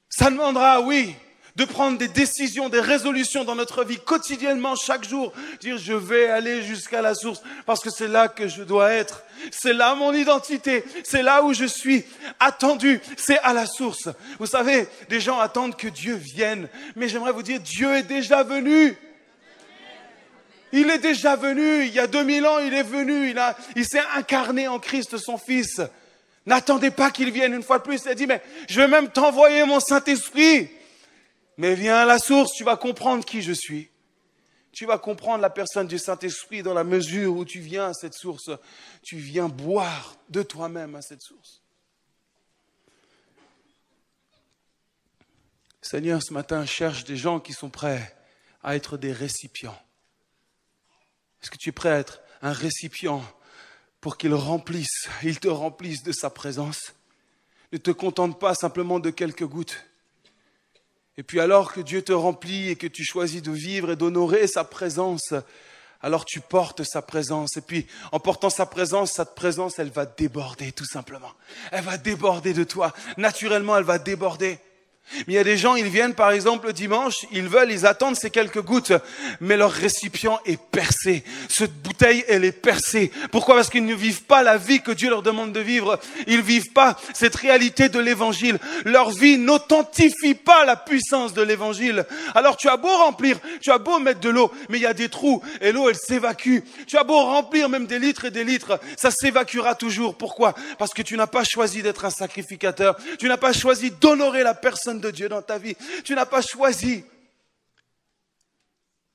Ça demandera, oui, de prendre des décisions, des résolutions dans notre vie quotidiennement, chaque jour. Dire, je vais aller jusqu'à la source parce que c'est là que je dois être. C'est là mon identité. C'est là où je suis attendu. C'est à la source. Vous savez, des gens attendent que Dieu vienne. Mais j'aimerais vous dire, Dieu est déjà venu. Il est déjà venu. Il y a 2000 ans, il est venu. Il s'est incarné en Christ, son Fils. N'attendez pas qu'il vienne une fois de plus. Il a dit, mais je vais même t'envoyer mon Saint-Esprit. Mais viens à la source, tu vas comprendre qui je suis. Tu vas comprendre la personne du Saint-Esprit dans la mesure où tu viens à cette source. Tu viens boire de toi-même à cette source. Seigneur, ce matin, cherche des gens qui sont prêts à être des récipients. Est-ce que tu es prêt à être un récipient pour qu'il te remplisse de sa présence? Ne te contente pas simplement de quelques gouttes. Et puis alors que Dieu te remplit et que tu choisis de vivre et d'honorer sa présence, alors tu portes sa présence. Et puis en portant sa présence, cette présence, elle va déborder tout simplement. Elle va déborder de toi. Naturellement, elle va déborder. Mais il y a des gens, ils viennent par exemple le dimanche, ils attendent ces quelques gouttes, mais leur récipient est percé. Cette bouteille, elle est percée. Pourquoi? Parce qu'ils ne vivent pas la vie que Dieu leur demande de vivre. Ils ne vivent pas cette réalité de l'évangile. Leur vie n'authentifie pas la puissance de l'évangile. Alors tu as beau remplir, tu as beau mettre de l'eau, mais il y a des trous et l'eau, elle s'évacue. Tu as beau remplir même des litres et des litres, ça s'évacuera toujours. Pourquoi? Parce que tu n'as pas choisi d'être un sacrificateur. Tu n'as pas choisi d'honorer la personne de Dieu dans ta vie. Tu n'as pas choisi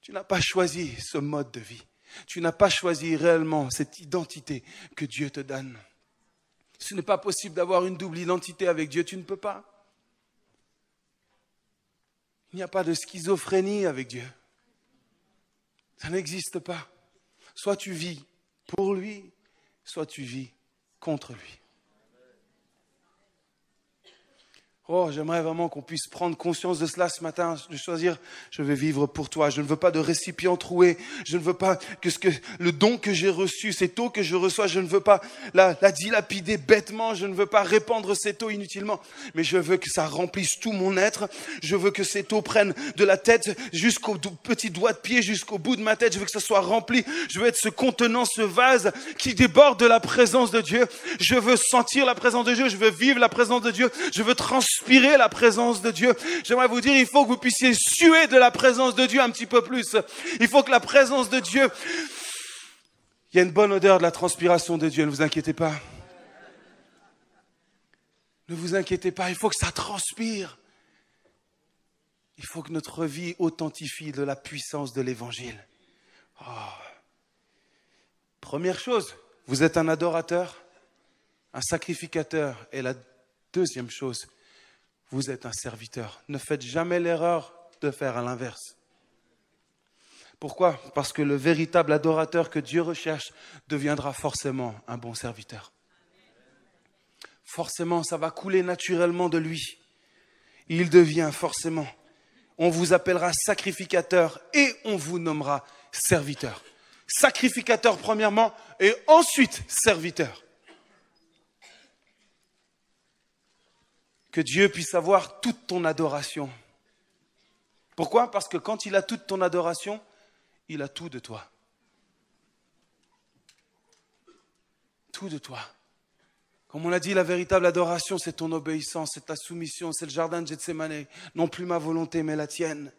ce mode de vie. Tu n'as pas choisi réellement cette identité que Dieu te donne. Ce n'est pas possible d'avoir une double identité avec Dieu. Tu ne peux pas. Il n'y a pas de schizophrénie avec Dieu. Ça n'existe pas. Soit tu vis pour lui, soit tu vis contre lui. Oh, j'aimerais vraiment qu'on puisse prendre conscience de cela ce matin, de choisir, je vais vivre pour toi. Je ne veux pas de récipient troué. Je ne veux pas que le don que j'ai reçu, cette eau que je reçois, je ne veux pas la dilapider bêtement. Je ne veux pas répandre cette eau inutilement. Mais je veux que ça remplisse tout mon être. Je veux que cette eau prenne de la tête jusqu'au petit doigt de pied, jusqu'au bout de ma tête. Je veux que ça soit rempli. Je veux être ce contenant, ce vase qui déborde de la présence de Dieu. Je veux sentir la présence de Dieu. Je veux vivre la présence de Dieu. Je veux transpirer la présence de Dieu. J'aimerais vous dire, il faut que vous puissiez suer de la présence de Dieu un petit peu plus. Il faut que la présence de Dieu... Il y a une bonne odeur de la transpiration de Dieu, ne vous inquiétez pas. Ne vous inquiétez pas, il faut que ça transpire. Il faut que notre vie authentifie de la puissance de l'évangile. Oh. Première chose, vous êtes un adorateur, un sacrificateur. Et la deuxième chose, vous êtes un serviteur. Ne faites jamais l'erreur de faire à l'inverse. Pourquoi? Parce que le véritable adorateur que Dieu recherche deviendra forcément un bon serviteur. Forcément, ça va couler naturellement de lui. Il devient forcément. On vous appellera sacrificateur et on vous nommera serviteur. Sacrificateur premièrement et ensuite serviteur. que Dieu puisse avoir toute ton adoration. Pourquoi? Parce que quand il a toute ton adoration, il a tout de toi. Tout de toi. Comme on l'a dit, la véritable adoration, c'est ton obéissance, c'est ta soumission, c'est le jardin de Gethsémane. Non plus ma volonté, mais la tienne.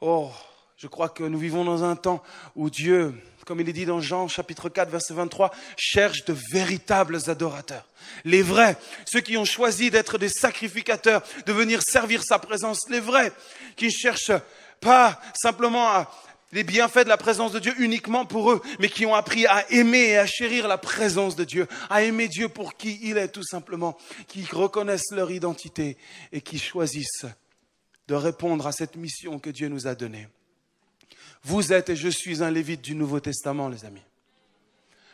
Oh, je crois que nous vivons dans un temps où Dieu, comme il est dit dans Jean chapitre 4, verset 23, cherche de véritables adorateurs. Les vrais, ceux qui ont choisi d'être des sacrificateurs, de venir servir sa présence. Les vrais, qui ne cherchent pas simplement les bienfaits de la présence de Dieu uniquement pour eux, mais qui ont appris à aimer et à chérir la présence de Dieu, à aimer Dieu pour qui il est tout simplement, qui reconnaissent leur identité et qui choisissent de répondre à cette mission que Dieu nous a donnée. Vous êtes et je suis un lévite du Nouveau Testament, les amis.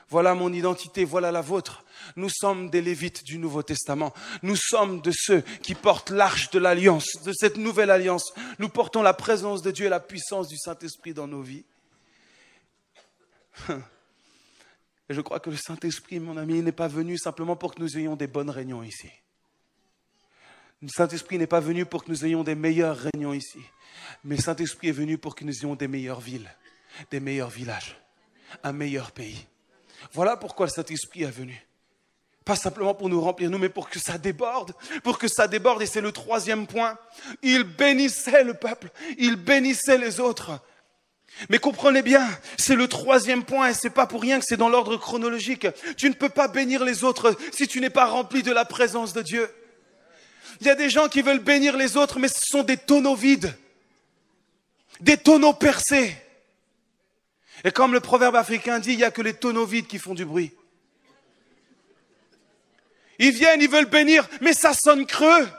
Voilà mon identité, voilà la vôtre. Nous sommes des lévites du Nouveau Testament. Nous sommes de ceux qui portent l'arche de l'alliance, de cette nouvelle alliance. Nous portons la présence de Dieu et la puissance du Saint-Esprit dans nos vies. Et je crois que le Saint-Esprit, mon ami, n'est pas venu simplement pour que nous ayons des bonnes réunions ici. Le Saint-Esprit n'est pas venu pour que nous ayons des meilleures réunions ici. Mais le Saint-Esprit est venu pour que nous ayons des meilleures villes, des meilleurs villages, un meilleur pays. Voilà pourquoi le Saint-Esprit est venu. Pas simplement pour nous remplir, nous, mais pour que ça déborde. Pour que ça déborde, et c'est le troisième point. Il bénissait le peuple, il bénissait les autres. Mais comprenez bien, c'est le troisième point, et c'est pas pour rien que c'est dans l'ordre chronologique. Tu ne peux pas bénir les autres si tu n'es pas rempli de la présence de Dieu. Il y a des gens qui veulent bénir les autres, mais ce sont des tonneaux vides. Des tonneaux percés. Et comme le proverbe africain dit, il n'y a que les tonneaux vides qui font du bruit. Ils viennent, ils veulent bénir, mais ça sonne creux.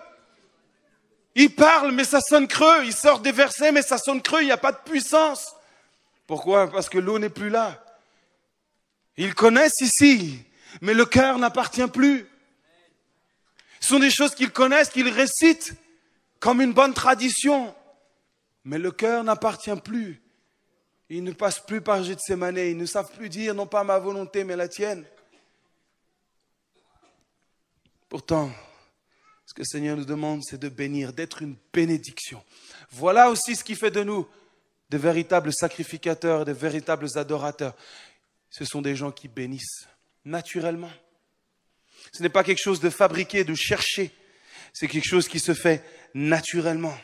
Ils parlent, mais ça sonne creux. Ils sortent des versets, mais ça sonne creux, il n'y a pas de puissance. Pourquoi? Parce que l'eau n'est plus là. Ils connaissent ici, mais le cœur n'appartient plus. Ce sont des choses qu'ils connaissent, qu'ils récitent comme une bonne tradition. Mais le cœur n'appartient plus. Ils ne passent plus par Gethsémane. Ils ne savent plus dire, non pas ma volonté, mais la tienne. Pourtant, ce que le Seigneur nous demande, c'est de bénir, d'être une bénédiction. Voilà aussi ce qui fait de nous de véritables sacrificateurs, de véritables adorateurs. Ce sont des gens qui bénissent naturellement. Ce n'est pas quelque chose de fabriqué, de cherché. C'est quelque chose qui se fait naturellement.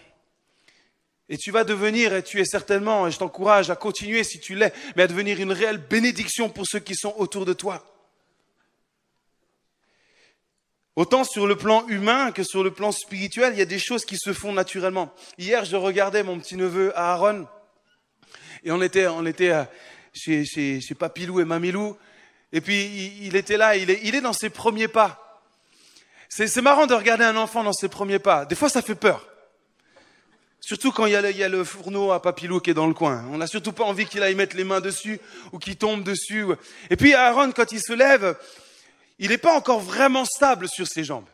Et tu vas devenir, et tu es certainement, et je t'encourage à continuer si tu l'es, mais à devenir une réelle bénédiction pour ceux qui sont autour de toi. Autant sur le plan humain que sur le plan spirituel, il y a des choses qui se font naturellement. Hier, je regardais mon petit-neveu Aaron, et on était chez Papilou et Mamilou, et puis il était là, il est dans ses premiers pas. C'est marrant de regarder un enfant dans ses premiers pas. Des fois, ça fait peur. Surtout quand il y a le fourneau à Papilou qui est dans le coin. On n'a surtout pas envie qu'il aille mettre les mains dessus ou qu'il tombe dessus. Et puis Aaron, quand il se lève, il n'est pas encore vraiment stable sur ses jambes.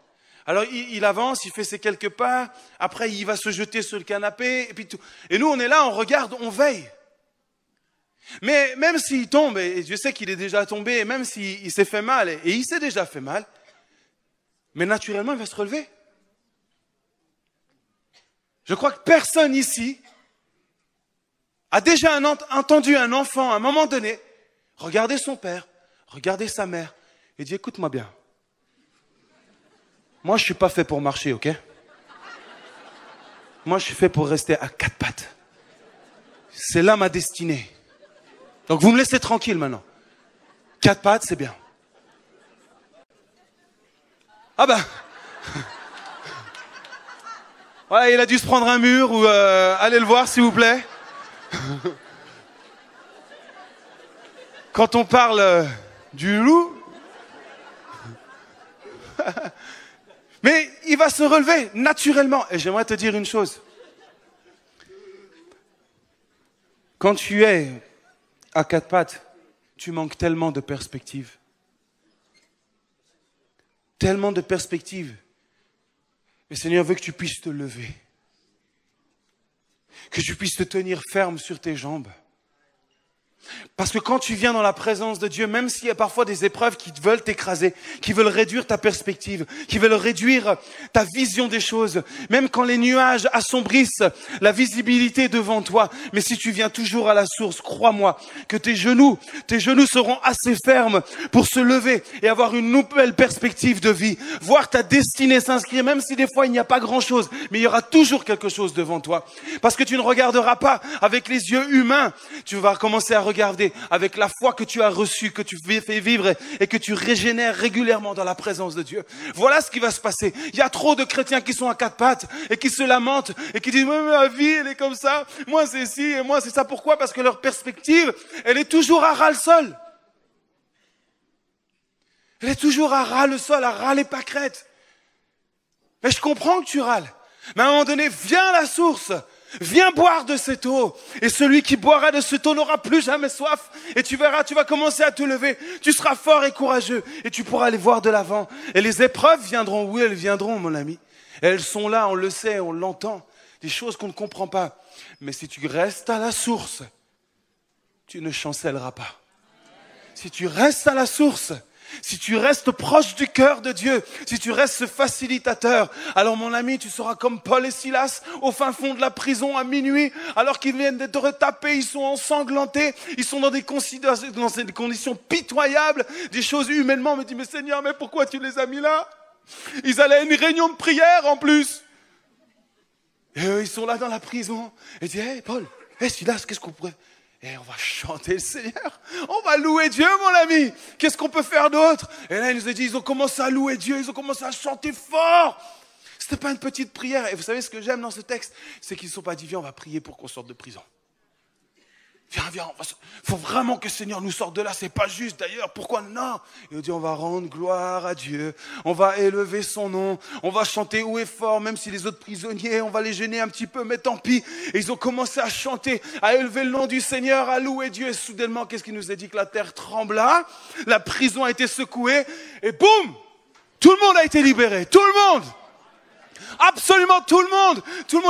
Alors il avance, il fait ses quelques pas, après il va se jeter sur le canapé, et puis tout. Et nous on est là, on regarde, on veille. Mais même s'il tombe, et je sais qu'il est déjà tombé, et même s'il s'est fait mal, et il s'est déjà fait mal, mais naturellement il va se relever. Je crois que personne ici a déjà entendu un enfant à un moment donné regarder son père, regarder sa mère et dire écoute-moi bien. Moi je suis pas fait pour marcher, ok? Moi je suis fait pour rester à quatre pattes. C'est là ma destinée. Donc vous me laissez tranquille maintenant. Quatre pattes, c'est bien. Ah ben. Ouais, il a dû se prendre un mur ou allez le voir s'il vous plaît. Quand on parle du loup, mais il va se relever naturellement. Et j'aimerais te dire une chose. Quand tu es à quatre pattes, tu manques tellement de perspective. Tellement de perspective. Le Seigneur veut que tu puisses te lever. Que tu puisses te tenir ferme sur tes jambes. Parce que quand tu viens dans la présence de Dieu, même s'il y a parfois des épreuves qui veulent t'écraser, qui veulent réduire ta perspective, qui veulent réduire ta vision des choses, même quand les nuages assombrissent la visibilité devant toi, mais si tu viens toujours à la source, crois-moi que tes genoux seront assez fermes pour se lever et avoir une nouvelle perspective de vie, voir ta destinée s'inscrire, même si des fois il n'y a pas grand-chose, mais il y aura toujours quelque chose devant toi. Parce que tu ne regarderas pas avec les yeux humains, tu vas commencer à regarder avec la foi que tu as reçue, que tu fais vivre et que tu régénères régulièrement dans la présence de Dieu. Voilà ce qui va se passer. Il y a trop de chrétiens qui sont à quatre pattes et qui se lamentent et qui disent « ma vie, elle est comme ça, moi c'est ci et moi c'est ça ». Pourquoi ? Parce que leur perspective, elle est toujours à ras le sol. Elle est toujours à ras le sol, à ras les pâquerettes. Mais je comprends que tu râles. Mais à un moment donné, viens à la source. Viens boire de cette eau. Et celui qui boira de cette eau n'aura plus jamais soif. Et tu verras, tu vas commencer à te lever. Tu seras fort et courageux. Et tu pourras aller voir de l'avant. Et les épreuves viendront. Oui, elles viendront, mon ami. Et elles sont là, on le sait, on l'entend. Des choses qu'on ne comprend pas. Mais si tu restes à la source, tu ne chancelleras pas. Si tu restes à la source, si tu restes proche du cœur de Dieu, si tu restes ce facilitateur, alors mon ami, tu seras comme Paul et Silas au fin fond de la prison à minuit, alors qu'ils viennent d'être retapés, ils sont ensanglantés, ils sont dans des conditions pitoyables, des choses humainement. On me dit, mais Seigneur, mais pourquoi tu les as mis là? Ils allaient à une réunion de prière en plus. Et eux, ils sont là dans la prison. Et ils disent, hey Paul, hey Silas, qu'est-ce qu'on pourrait... Et on va chanter le Seigneur. On va louer Dieu, mon ami. Qu'est-ce qu'on peut faire d'autre? Et là, il nous a dit, ils ont commencé à louer Dieu. Ils ont commencé à chanter fort. C'était pas une petite prière. Et vous savez ce que j'aime dans ce texte? C'est qu'ils ne sont pas dit, viens, on va prier pour qu'on sorte de prison. Viens, faut vraiment que le Seigneur nous sorte de là. C'est pas juste d'ailleurs. Pourquoi? Non. Il dit, on va rendre gloire à Dieu. On va élever son nom. On va chanter haut et fort, même si les autres prisonniers, on va les gêner un petit peu, mais tant pis. Et ils ont commencé à chanter, à élever le nom du Seigneur, à louer Dieu. Et soudainement, qu'est-ce qu'il nous a dit? Que la terre trembla, la prison a été secouée, et boum! Tout le monde a été libéré. Tout le monde! Absolument tout le monde,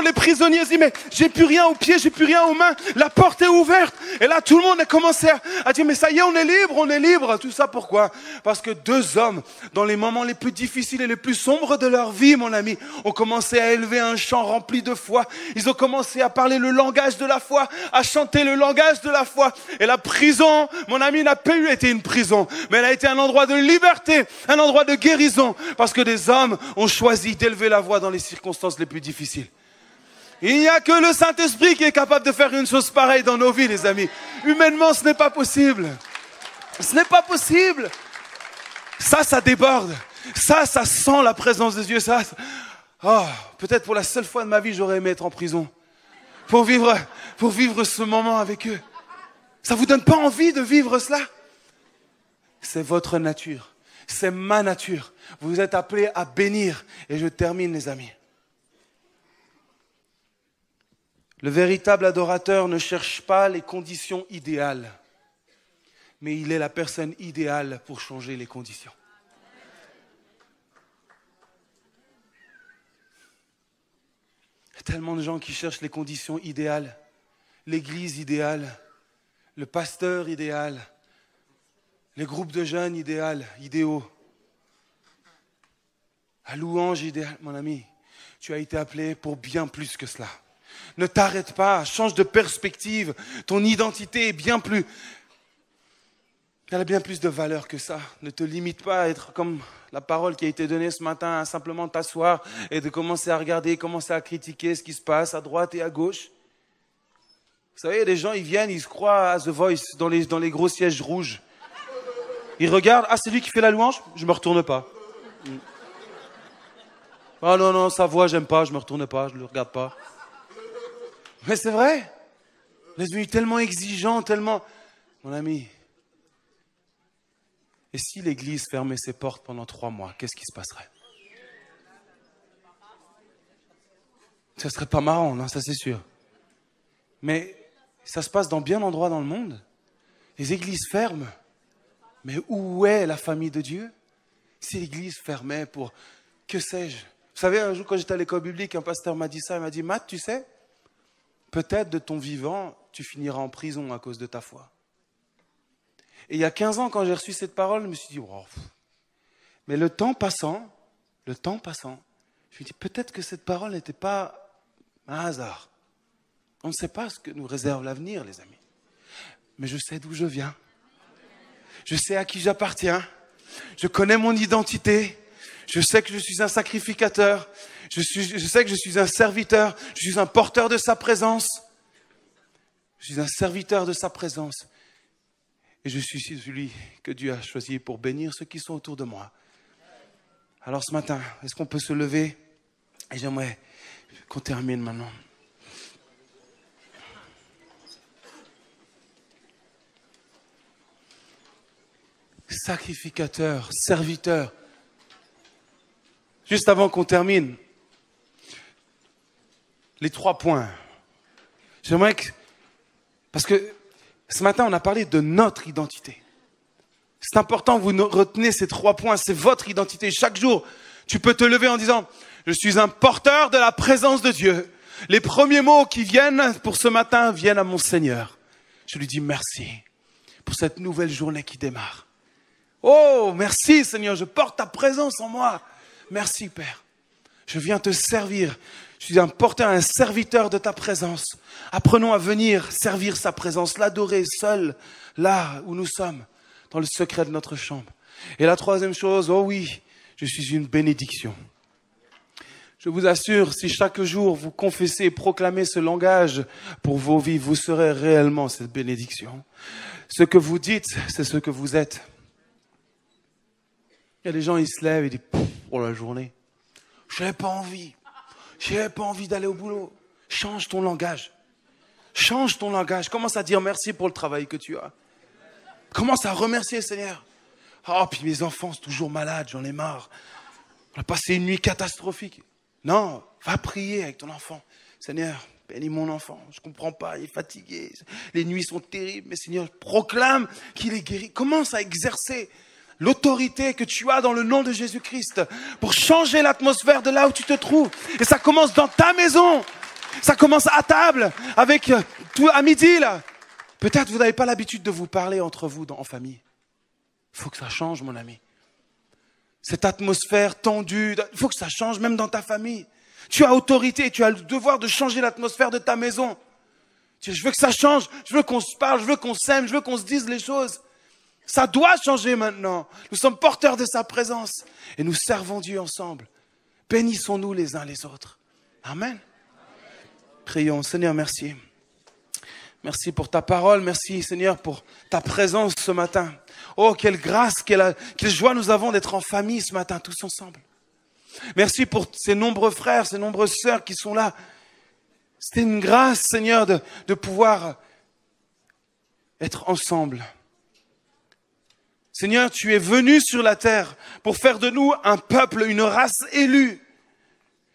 les prisonniers disent, mais j'ai plus rien aux pieds, j'ai plus rien aux mains, la porte est ouverte. Et là, tout le monde a commencé à dire, mais ça y est, on est libre. Tout ça, pourquoi? Parce que deux hommes, dans les moments les plus difficiles et les plus sombres de leur vie, mon ami, ont commencé à élever un chant rempli de foi. Ils ont commencé à parler le langage de la foi, à chanter le langage de la foi. Et la prison, mon ami, n'a pas été une prison, mais elle a été un endroit de liberté, un endroit de guérison, parce que des hommes ont choisi d'élever la voix dans les circonstances les plus difficiles. Il n'y a que le Saint-Esprit qui est capable de faire une chose pareille dans nos vies, les amis. Humainement, ce n'est pas possible. Ce n'est pas possible. Ça déborde. Ça sent la présence de Dieu. Peut-être pour la seule fois de ma vie, j'aurais aimé être en prison. Pour vivre ce moment avec eux. Ça vous donne pas envie de vivre cela? C'est votre nature. C'est ma nature. Vous êtes appelés à bénir. Et je termine, les amis. Le véritable adorateur ne cherche pas les conditions idéales, mais il est la personne idéale pour changer les conditions. Il y a tellement de gens qui cherchent les conditions idéales, l'église idéale, le pasteur idéal, les groupes de jeunes idéaux, la louange idéale. Mon ami, tu as été appelé pour bien plus que cela. Ne t'arrête pas, change de perspective. Ton identité est bien plus... Elle a bien plus de valeur que ça. Ne te limite pas à être comme la parole qui a été donnée ce matin, à simplement t'asseoir et de commencer à regarder, commencer à critiquer ce qui se passe à droite et à gauche. Vous savez, les gens, ils viennent, ils se croient à The Voice dans les gros sièges rouges. Ils regardent, c'est lui qui fait la louange, je me retourne pas. Ah non, sa voix, j'aime pas, je me retourne pas, je le regarde pas. Mais c'est vrai. On est devenu tellement exigeant, tellement... Mon ami, et si l'église fermait ses portes pendant 3 mois, qu'est-ce qui se passerait? Ça serait pas marrant, non, ça c'est sûr. Mais ça se passe dans bien d'endroits dans le monde. Les églises ferment. Mais où est la famille de Dieu? Si l'église fermait pour... Que sais-je? Vous savez, un jour quand j'étais à l'école biblique, un pasteur m'a dit ça, il m'a dit, Matt, tu sais, peut-être de ton vivant, tu finiras en prison à cause de ta foi. Et il y a 15 ans, quand j'ai reçu cette parole, je me suis dit, wow. Mais le temps passant, je me dis peut-être que cette parole n'était pas un hasard. On ne sait pas ce que nous réserve l'avenir, les amis. Mais je sais d'où je viens. Je sais à qui j'appartiens. Je connais mon identité. Je sais que je suis un sacrificateur. Je sais que je suis un serviteur. Je suis un porteur de sa présence. Je suis un serviteur de sa présence. Et je suis celui que Dieu a choisi pour bénir ceux qui sont autour de moi. Alors ce matin, est-ce qu'on peut se lever? Et j'aimerais qu'on termine maintenant. Sacrificateur, serviteur. Juste avant qu'on termine, les 3 points. J'aimerais que... Parce que ce matin, on a parlé de notre identité. C'est important que vous retenez ces 3 points. C'est votre identité. Chaque jour, tu peux te lever en disant, je suis un porteur de la présence de Dieu. Les premiers mots qui viennent pour ce matin viennent à mon Seigneur. Je lui dis merci pour cette nouvelle journée qui démarre. Oh, merci Seigneur, je porte ta présence en moi. Merci Père. Je viens te servir. Je suis un porteur, un serviteur de ta présence. Apprenons à venir servir sa présence, l'adorer seul, là où nous sommes, dans le secret de notre chambre. Et la 3e chose, oh oui, je suis une bénédiction. Je vous assure, si chaque jour vous confessez et proclamez ce langage pour vos vies, vous serez réellement cette bénédiction. Ce que vous dites, c'est ce que vous êtes. Il y a des gens, ils se lèvent et disent, pour la journée, j'ai pas envie d'aller au boulot. Change ton langage. Change ton langage. Commence à dire merci pour le travail que tu as. Commence à remercier le Seigneur. Oh, puis mes enfants sont toujours malades, j'en ai marre. On a passé une nuit catastrophique. Non, va prier avec ton enfant. Seigneur, bénis mon enfant. Je comprends pas, il est fatigué. Les nuits sont terribles, mais Seigneur, proclame qu'il est guéri. Commence à exercer l'autorité que tu as dans le nom de Jésus-Christ pour changer l'atmosphère de là où tu te trouves. Et ça commence dans ta maison. Ça commence à table, avec tout à midi, là. Peut-être vous n'avez pas l'habitude de vous parler entre vous en famille. Il faut que ça change, mon ami. Cette atmosphère tendue, il faut que ça change même dans ta famille. Tu as autorité, tu as le devoir de changer l'atmosphère de ta maison. Je veux que ça change, je veux qu'on se parle, je veux qu'on s'aime, je veux qu'on se dise les choses. Ça doit changer maintenant. Nous sommes porteurs de sa présence et nous servons Dieu ensemble. Bénissons-nous les uns les autres. Amen. Prions. Seigneur, merci. Merci pour ta parole. Merci, Seigneur, pour ta présence ce matin. Oh, quelle grâce, quelle joie nous avons d'être en famille ce matin, tous ensemble. Merci pour ces nombreux frères, ces nombreuses sœurs qui sont là. C'était une grâce, Seigneur, de pouvoir être ensemble. Seigneur, tu es venu sur la terre pour faire de nous un peuple, une race élue.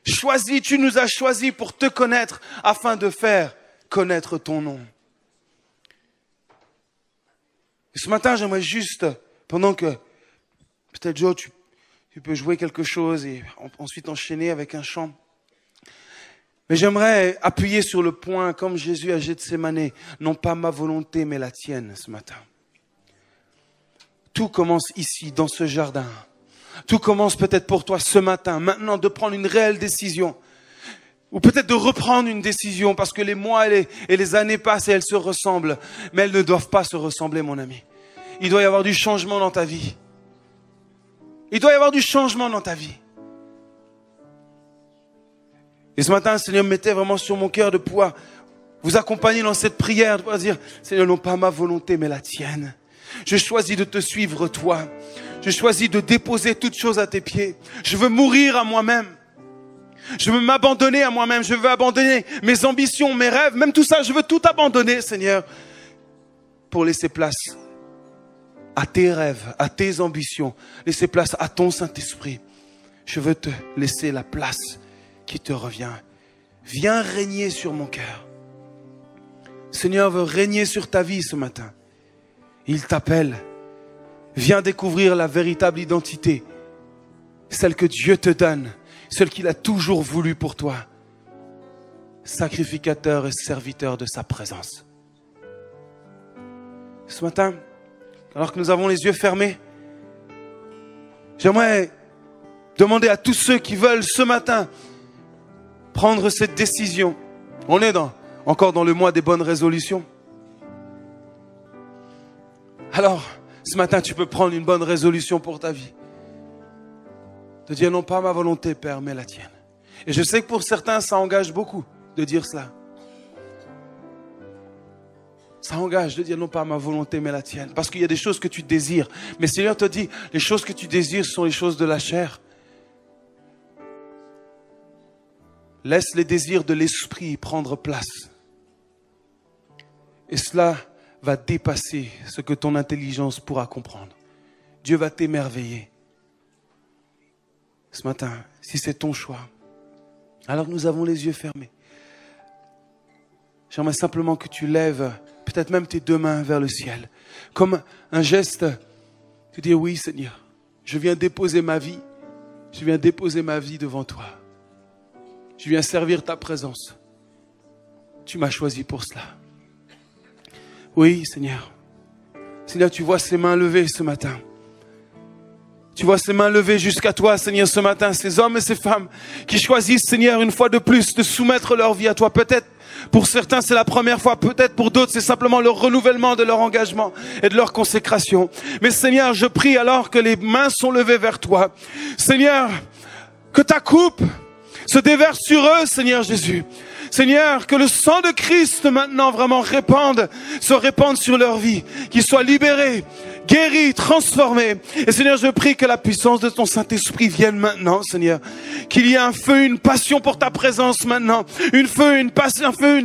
Choisis, tu nous as choisis pour te connaître afin de faire connaître ton nom. Et ce matin, j'aimerais juste, pendant que peut-être Joe, tu peux jouer quelque chose et ensuite enchaîner avec un chant. Mais j'aimerais appuyer sur le point, comme Jésus à Gethsémane, non pas ma volonté, mais la tienne ce matin. Tout commence ici, dans ce jardin. Tout commence peut-être pour toi ce matin, maintenant, de prendre une réelle décision. Ou peut-être de reprendre une décision, parce que les mois et les années passent et elles se ressemblent. Mais elles ne doivent pas se ressembler, mon ami. Il doit y avoir du changement dans ta vie. Il doit y avoir du changement dans ta vie. Et ce matin, le Seigneur me mettait vraiment sur mon cœur de pouvoir vous accompagner dans cette prière, de pouvoir dire, Seigneur, non pas ma volonté, mais la tienne. Je choisis de te suivre, toi. Je choisis de déposer toutes choses à tes pieds. Je veux mourir à moi-même. Je veux m'abandonner à moi-même. Je veux abandonner mes ambitions, mes rêves, même tout ça. Je veux tout abandonner, Seigneur, pour laisser place à tes rêves, à tes ambitions. Laisser place à ton Saint-Esprit. Je veux te laisser la place qui te revient. Viens régner sur mon cœur. Seigneur veut régner sur ta vie ce matin. Il t'appelle. Viens découvrir la véritable identité. Celle que Dieu te donne. Celle qu'il a toujours voulu pour toi. Sacrificateur et serviteur de sa présence. Ce matin, alors que nous avons les yeux fermés, j'aimerais demander à tous ceux qui veulent ce matin prendre cette décision. On est encore dans le mois des bonnes résolutions. Alors, ce matin, tu peux prendre une bonne résolution pour ta vie. De dire non pas ma volonté, Père, mais la tienne. Et je sais que pour certains, ça engage beaucoup de dire cela. Ça engage de dire non pas ma volonté, mais la tienne. Parce qu'il y a des choses que tu désires. Mais Seigneur te dit, les choses que tu désires sont les choses de la chair. Laisse les désirs de l'esprit prendre place. Et cela va dépasser ce que ton intelligence pourra comprendre. Dieu va t'émerveiller. Ce matin, si c'est ton choix, alors que nous avons les yeux fermés, j'aimerais simplement que tu lèves peut-être même tes deux mains vers le ciel, comme un geste de dire oui Seigneur, je viens déposer ma vie devant toi. Je viens servir ta présence. Tu m'as choisi pour cela. Oui Seigneur. Seigneur, tu vois ces mains levées ce matin. Tu vois ces mains levées jusqu'à toi, Seigneur, ce matin. Ces hommes et ces femmes qui choisissent, Seigneur, une fois de plus, de soumettre leur vie à toi. Peut-être pour certains, c'est la première fois. Peut-être pour d'autres, c'est simplement le renouvellement de leur engagement et de leur consécration. Mais Seigneur, je prie alors que les mains sont levées vers toi. Seigneur, que ta coupe se déverse sur eux, Seigneur Jésus. Seigneur, que le sang de Christ maintenant vraiment se répande sur leur vie, qu'ils soient libérés, guéris, transformés. Et Seigneur, je prie que la puissance de ton Saint-Esprit vienne maintenant, Seigneur. Qu'il y ait un feu, une passion pour ta présence maintenant. Un feu, une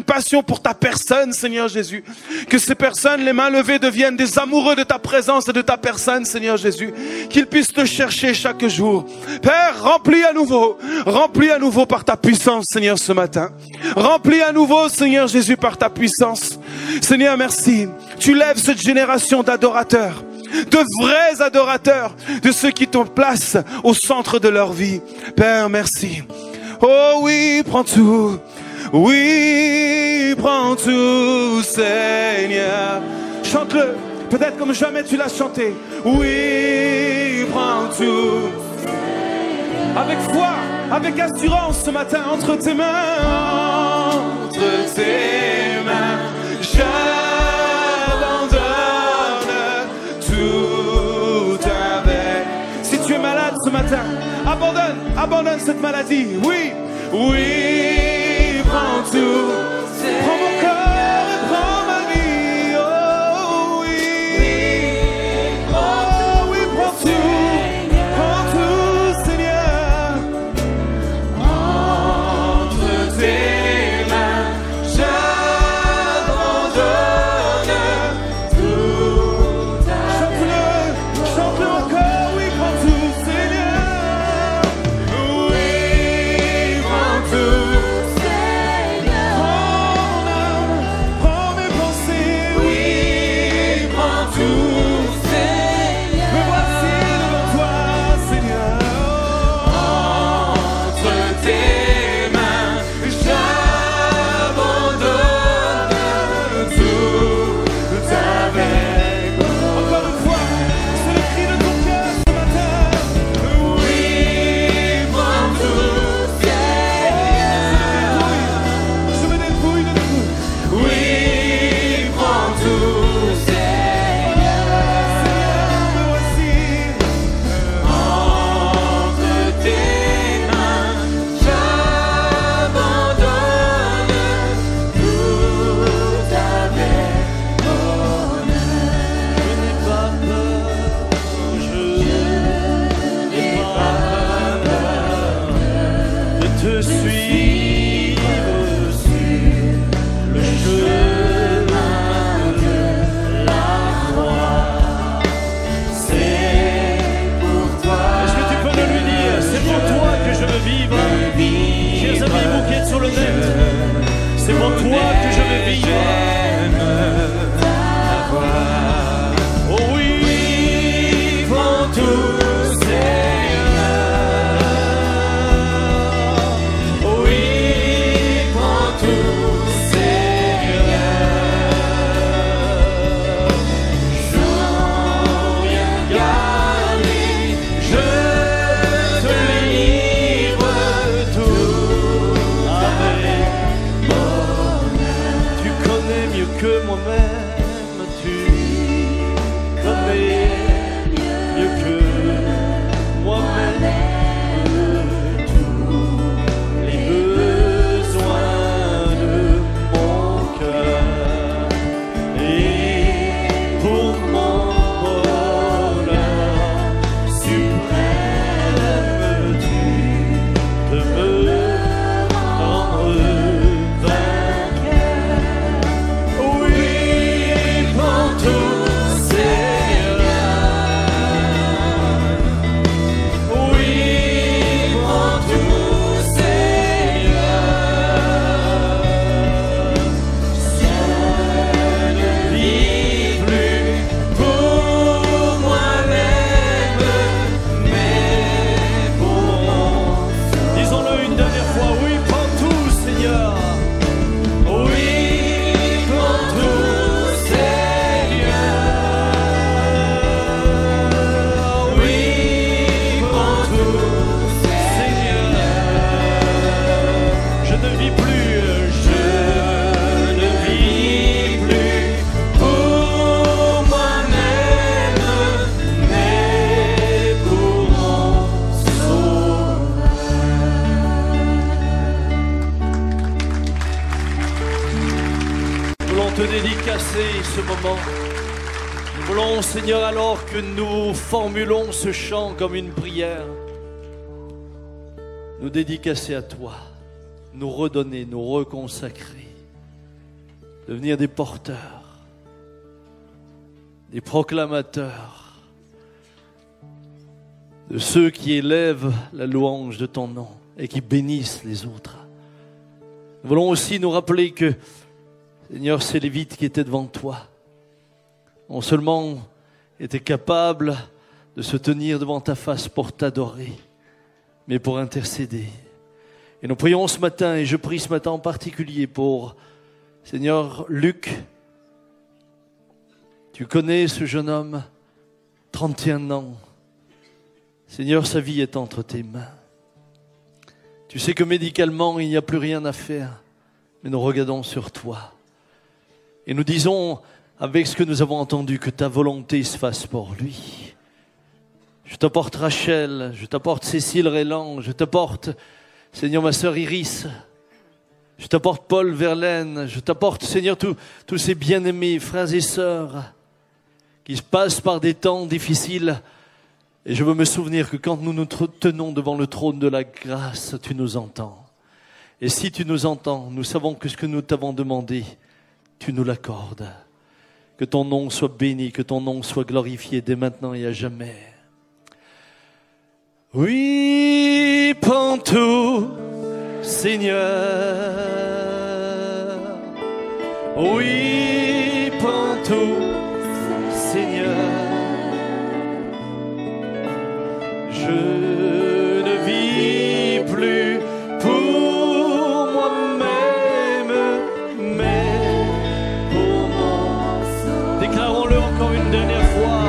passion pour ta personne, Seigneur Jésus. Que ces personnes, les mains levées, deviennent des amoureux de ta présence et de ta personne, Seigneur Jésus. Qu'ils puissent te chercher chaque jour. Père, remplis à nouveau par ta puissance, Seigneur, ce matin. Remplis à nouveau, Seigneur Jésus, par ta puissance. Seigneur, merci. Tu lèves cette génération d'adorateurs, de vrais adorateurs, de ceux qui te placent au centre de leur vie. Père, merci. Oh oui, prends tout. Oui, prends tout, Seigneur. Chante-le, peut-être comme jamais tu l'as chanté. Oui, prends tout. Avec foi, avec assurance ce matin, entre tes mains, j'abandonne tout avec. Si tu es malade ce matin, abandonne cette maladie. Oui, oui, prends tout. Prends mon corps et prends ma vie. Oh oui, oh oui, prends tout. C'est pour toi que je veux vivre. Oh oui, prends tout, Seigneur. Oh oui, prends tout, Seigneur. que moi-même, tu connais mieux que moi-même tous les besoins de mon cœur. Et pour mon bonheur suprême, tu de me rendre vainqueur. Oui, prends tout, Seigneur. Oui, prends tout, Seigneur. Je ne vis plus pour moi-même, mais pour mon Sauveur. Disons-le une dernière fois, oui, prends tout, Seigneur. Oui, prends tout, Seigneur. Oui, prends tout, Seigneur. Je ne vis plus pour moi-même, mais pour mon Sauveur. Nous voulons te dédicacer ce moment. Nous voulons, Seigneur, alors que nous formulons ce chant comme une prière, nous dédicacer à toi, nous redonner, nous reconsacrer, devenir des porteurs, des proclamateurs, de ceux qui élèvent la louange de ton nom et qui bénissent les autres. Nous voulons aussi nous rappeler que, Seigneur, ces Lévites qui étaient devant toi non seulement étaient capables de se tenir devant ta face pour t'adorer, mais pour intercéder. Et nous prions ce matin, et je prie ce matin en particulier pour, Seigneur, Luc. Tu connais ce jeune homme, 31 ans. Seigneur, sa vie est entre tes mains. Tu sais que médicalement, il n'y a plus rien à faire, mais nous regardons sur toi. Et nous disons, avec ce que nous avons entendu, que ta volonté se fasse pour lui. Je t'apporte Rachel, je t'apporte Cécile Rélan, je t'apporte, Seigneur, ma sœur Iris, je t'apporte Paul Verlaine, je t'apporte, Seigneur, tous ces bien-aimés frères et sœurs qui se passent par des temps difficiles. Et je veux me souvenir que quand nous nous tenons devant le trône de la grâce, tu nous entends. Et si tu nous entends, nous savons que ce que nous t'avons demandé, tu nous l'accordes. Que ton nom soit béni, que ton nom soit glorifié dès maintenant et à jamais. Oui, prends tout, Seigneur. Oui, prends tout, Seigneur. Je ne vis plus pour moi-même, mais pour mon Sauveur. Déclarons-le encore une dernière fois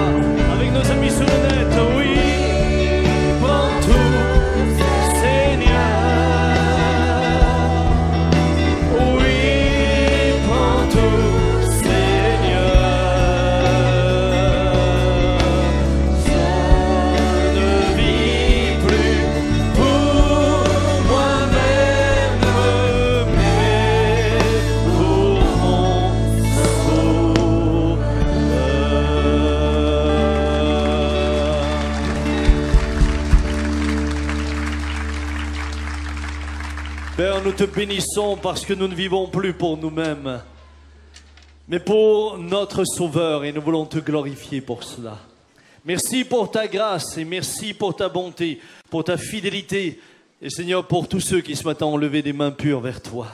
avec nos amis sur le net. Oui, prends tout, Seigneur. Oui, prends tout, Seigneur. Je ne vis plus pour moi-même, mais pour mon Sauveur. Père, nous te bénissons parce que nous ne vivons plus pour nous-mêmes, mais pour notre Sauveur, et nous voulons te glorifier pour cela. Merci pour ta grâce et merci pour ta bonté, pour ta fidélité, et Seigneur, pour tous ceux qui ce matin ont levé des mains pures vers toi,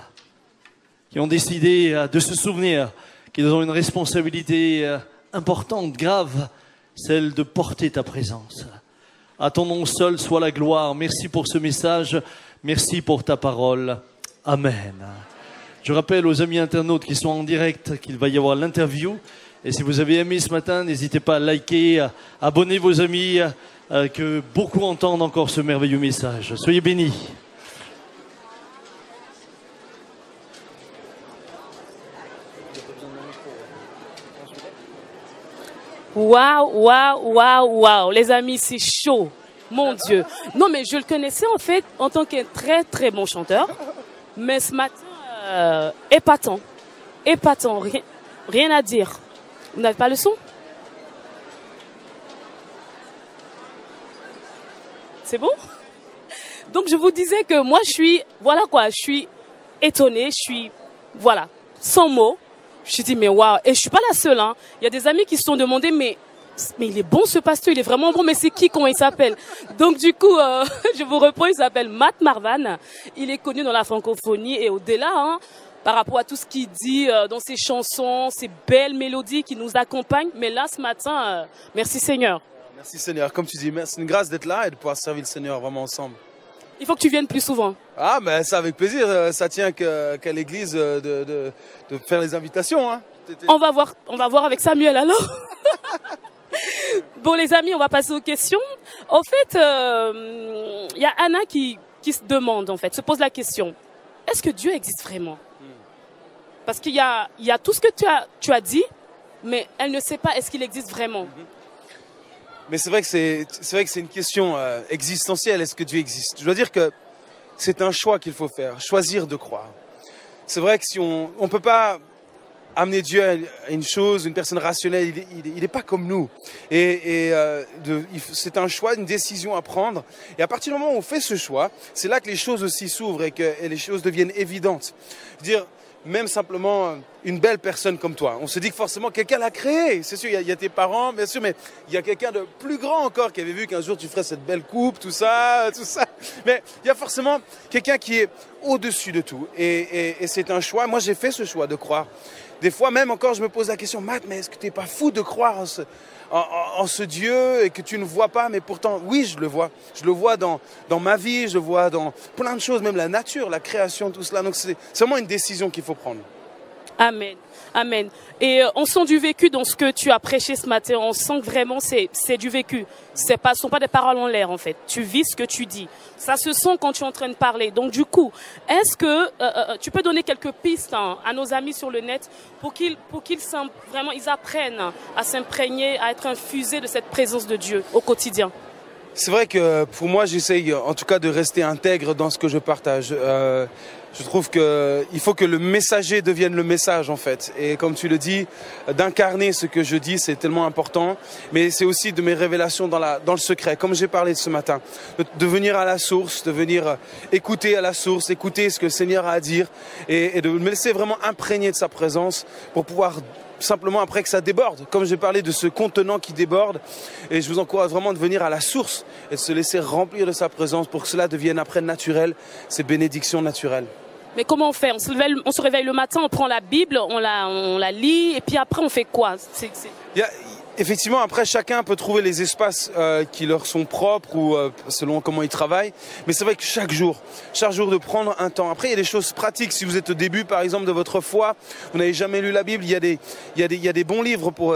qui ont décidé de se souvenir qu'ils ont une responsabilité importante, grave, celle de porter ta présence. À ton nom seul soit la gloire. Merci pour ce message. Merci pour ta parole. Amen. Je rappelle aux amis internautes qui sont en direct qu'il va y avoir l'interview. Et si vous avez aimé ce matin, n'hésitez pas à liker, à abonner vos amis, que beaucoup entendent encore ce merveilleux message. Soyez bénis. Waouh, waouh, waouh, waouh. Les amis, c'est chaud. Mon Dieu. Non, mais je le connaissais en fait en tant qu'un très très bon chanteur. Mais ce matin, épatant. Épatant. Rien à dire. Vous n'avez pas le son? C'est bon? Donc je vous disais que moi je suis, voilà quoi, je suis étonnée, je suis, voilà, sans mots. Je me suis dit, mais waouh, et je suis pas la seule, hein. Il y a des amis qui se sont demandé, mais il est bon ce pasteur, il est vraiment bon, mais c'est qui, comment il s'appelle? Donc du coup, je vous reprends, il s'appelle Matt Marvan. Il est connu dans la francophonie et au-delà, hein, par rapport à tout ce qu'il dit dans ses chansons, ces belles mélodies qui nous accompagnent. Mais là, ce matin, merci Seigneur. Merci Seigneur. Comme tu dis, c'est une grâce d'être là et de pouvoir servir le Seigneur vraiment ensemble. Il faut que tu viennes plus souvent. Ah, mais ça avec plaisir. Ça tient qu'à l'église de faire les invitations. Hein. On va voir avec Samuel alors. Bon les amis, on va passer aux questions. En fait, il y a Anna qui se demande, en fait, se pose la question. Est-ce que Dieu existe vraiment? Parce qu'il y a tout ce que tu as dit, mais elle ne sait pas est-ce qu'il existe vraiment. Mais c'est vrai que c'est une question existentielle. Est-ce que Dieu existe? Je dois dire que c'est un choix qu'il faut faire, choisir de croire. C'est vrai que si on peut pas amener Dieu à une chose, une personne rationnelle, il est pas comme nous. C'est un choix, une décision à prendre. Et à partir du moment où on fait ce choix, c'est là que les choses aussi s'ouvrent et que les choses deviennent évidentes. Je veux dire, même simplement une belle personne comme toi. On se dit que forcément quelqu'un l'a créé. C'est sûr, il y a tes parents, bien sûr, mais il y a quelqu'un de plus grand encore qui avait vu qu'un jour tu ferais cette belle coupe, tout ça. Mais il y a forcément quelqu'un qui est au-dessus de tout. Et c'est un choix. Moi, j'ai fait ce choix de croire. Des fois même encore, je me pose la question, Matt, mais est-ce que tu n'es pas fou de croire en ce Dieu et que tu ne vois pas, mais pourtant, oui, je le vois. Je le vois dans ma vie, je le vois dans plein de choses, même la nature, la création, tout cela. Donc c'est vraiment une décision qu'il faut prendre. Amen. Amen. Et on sent du vécu dans ce que tu as prêché ce matin. On sent que vraiment c'est du vécu. Ce sont pas des paroles en l'air en fait. Tu vis ce que tu dis. Ça se sent quand tu es en train de parler. Donc du coup, est-ce que tu peux donner quelques pistes à nos amis sur le net pour qu'ils vraiment ils apprennent à s'imprégner, à être infusés de cette présence de Dieu au quotidien? C'est vrai que pour moi, j'essaye en tout cas de rester intègre dans ce que je partage. Je trouve qu'il faut que le messager devienne le message en fait. Et comme tu le dis, d'incarner ce que je dis, c'est tellement important. Mais c'est aussi de mes révélations dans le secret, comme j'ai parlé ce matin. De venir à la source, de venir écouter à la source, écouter ce que le Seigneur a à dire et de me laisser vraiment imprégner de sa présence pour pouvoir simplement après que ça déborde. Comme j'ai parlé de ce contenant qui déborde, et je vous encourage vraiment de venir à la source et de se laisser remplir de sa présence pour que cela devienne après naturel, ces bénédictions naturelles. Mais comment on fait? On se réveille le matin, on prend la Bible, on la lit, et puis après on fait quoi? Effectivement, après, chacun peut trouver les espaces qui leur sont propres ou selon comment ils travaillent. Mais c'est vrai que chaque jour de prendre un temps. Après, il y a des choses pratiques. Si vous êtes au début, par exemple, de votre foi, vous n'avez jamais lu la Bible, il y a des bons livres pour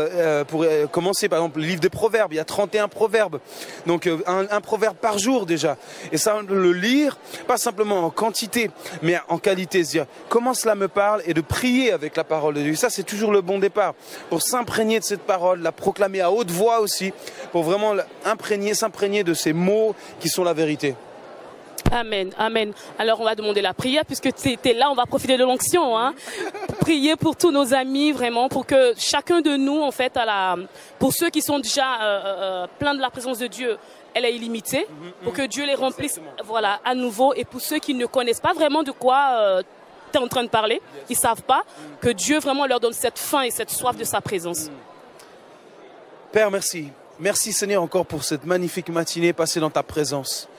commencer. Par exemple, le livre des Proverbes. Il y a 31 proverbes. Donc, un proverbe par jour déjà. Et ça, le lire, pas simplement en quantité, mais en qualité. C'est-à-dire, comment cela me parle et de prier avec la parole de Dieu. Ça, c'est toujours le bon départ. Pour s'imprégner de cette parole, la proclamer à haute voix aussi, pour vraiment s'imprégner de ces mots qui sont la vérité. Amen, amen. Alors on va demander la prière, puisque tu es là, on va profiter de l'onction, hein. Prier pour tous nos amis, vraiment, pour que chacun de nous, en fait, pour ceux qui sont déjà pleins de la présence de Dieu, elle est illimitée, pour que Dieu les remplisse, voilà, à nouveau, et pour ceux qui ne connaissent pas vraiment de quoi tu es en train de parler, ils savent pas, que Dieu vraiment leur donne cette faim et cette soif de sa présence. Père, merci. Merci Seigneur encore pour cette magnifique matinée passée dans ta présence.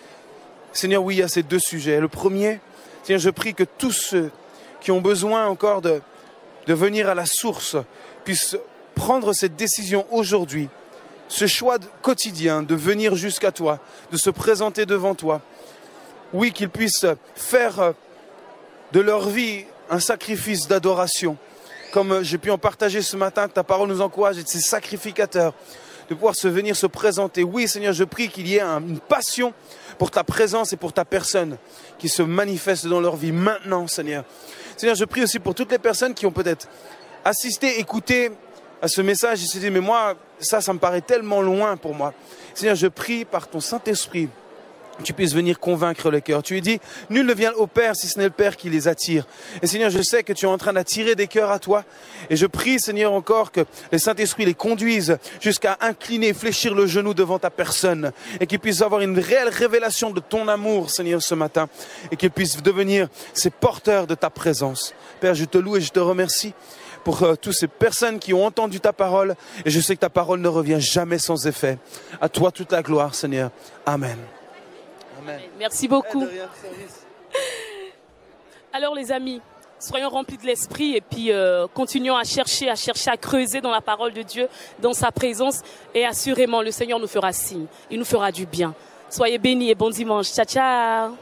Seigneur, oui, il y a ces deux sujets. Le premier, Seigneur, je prie que tous ceux qui ont besoin encore de venir à la source puissent prendre cette décision aujourd'hui, ce choix quotidien de venir jusqu'à toi, de se présenter devant toi. Oui, qu'ils puissent faire de leur vie un sacrifice d'adoration. Comme j'ai pu en partager ce matin, que ta parole nous encourage d'être ces sacrificateurs, de pouvoir venir se présenter. Oui, Seigneur, je prie qu'il y ait une passion pour ta présence et pour ta personne qui se manifeste dans leur vie maintenant, Seigneur. Seigneur, je prie aussi pour toutes les personnes qui ont peut-être assisté, écouté à ce message, il s'est dit, mais moi, ça me paraît tellement loin pour moi. Seigneur, je prie par ton Saint-Esprit, tu puisses venir convaincre le cœur. Tu lui dis, nul ne vient au Père si ce n'est le Père qui les attire. Et Seigneur, je sais que tu es en train d'attirer des cœurs à toi. Et je prie, Seigneur, encore que le Saint-Esprit les conduise jusqu'à incliner, fléchir le genou devant ta personne. Et qu'ils puissent avoir une réelle révélation de ton amour, Seigneur, ce matin. Et qu'ils puissent devenir ces porteurs de ta présence. Père, je te loue et je te remercie pour toutes ces personnes qui ont entendu ta parole. Et je sais que ta parole ne revient jamais sans effet. À toi toute la gloire, Seigneur. Amen. Amen. Merci beaucoup. Alors les amis, soyons remplis de l'esprit et puis continuons à chercher, à creuser dans la parole de Dieu, dans sa présence. Et assurément, le Seigneur nous fera signe. Il nous fera du bien. Soyez bénis et bon dimanche. Ciao, ciao.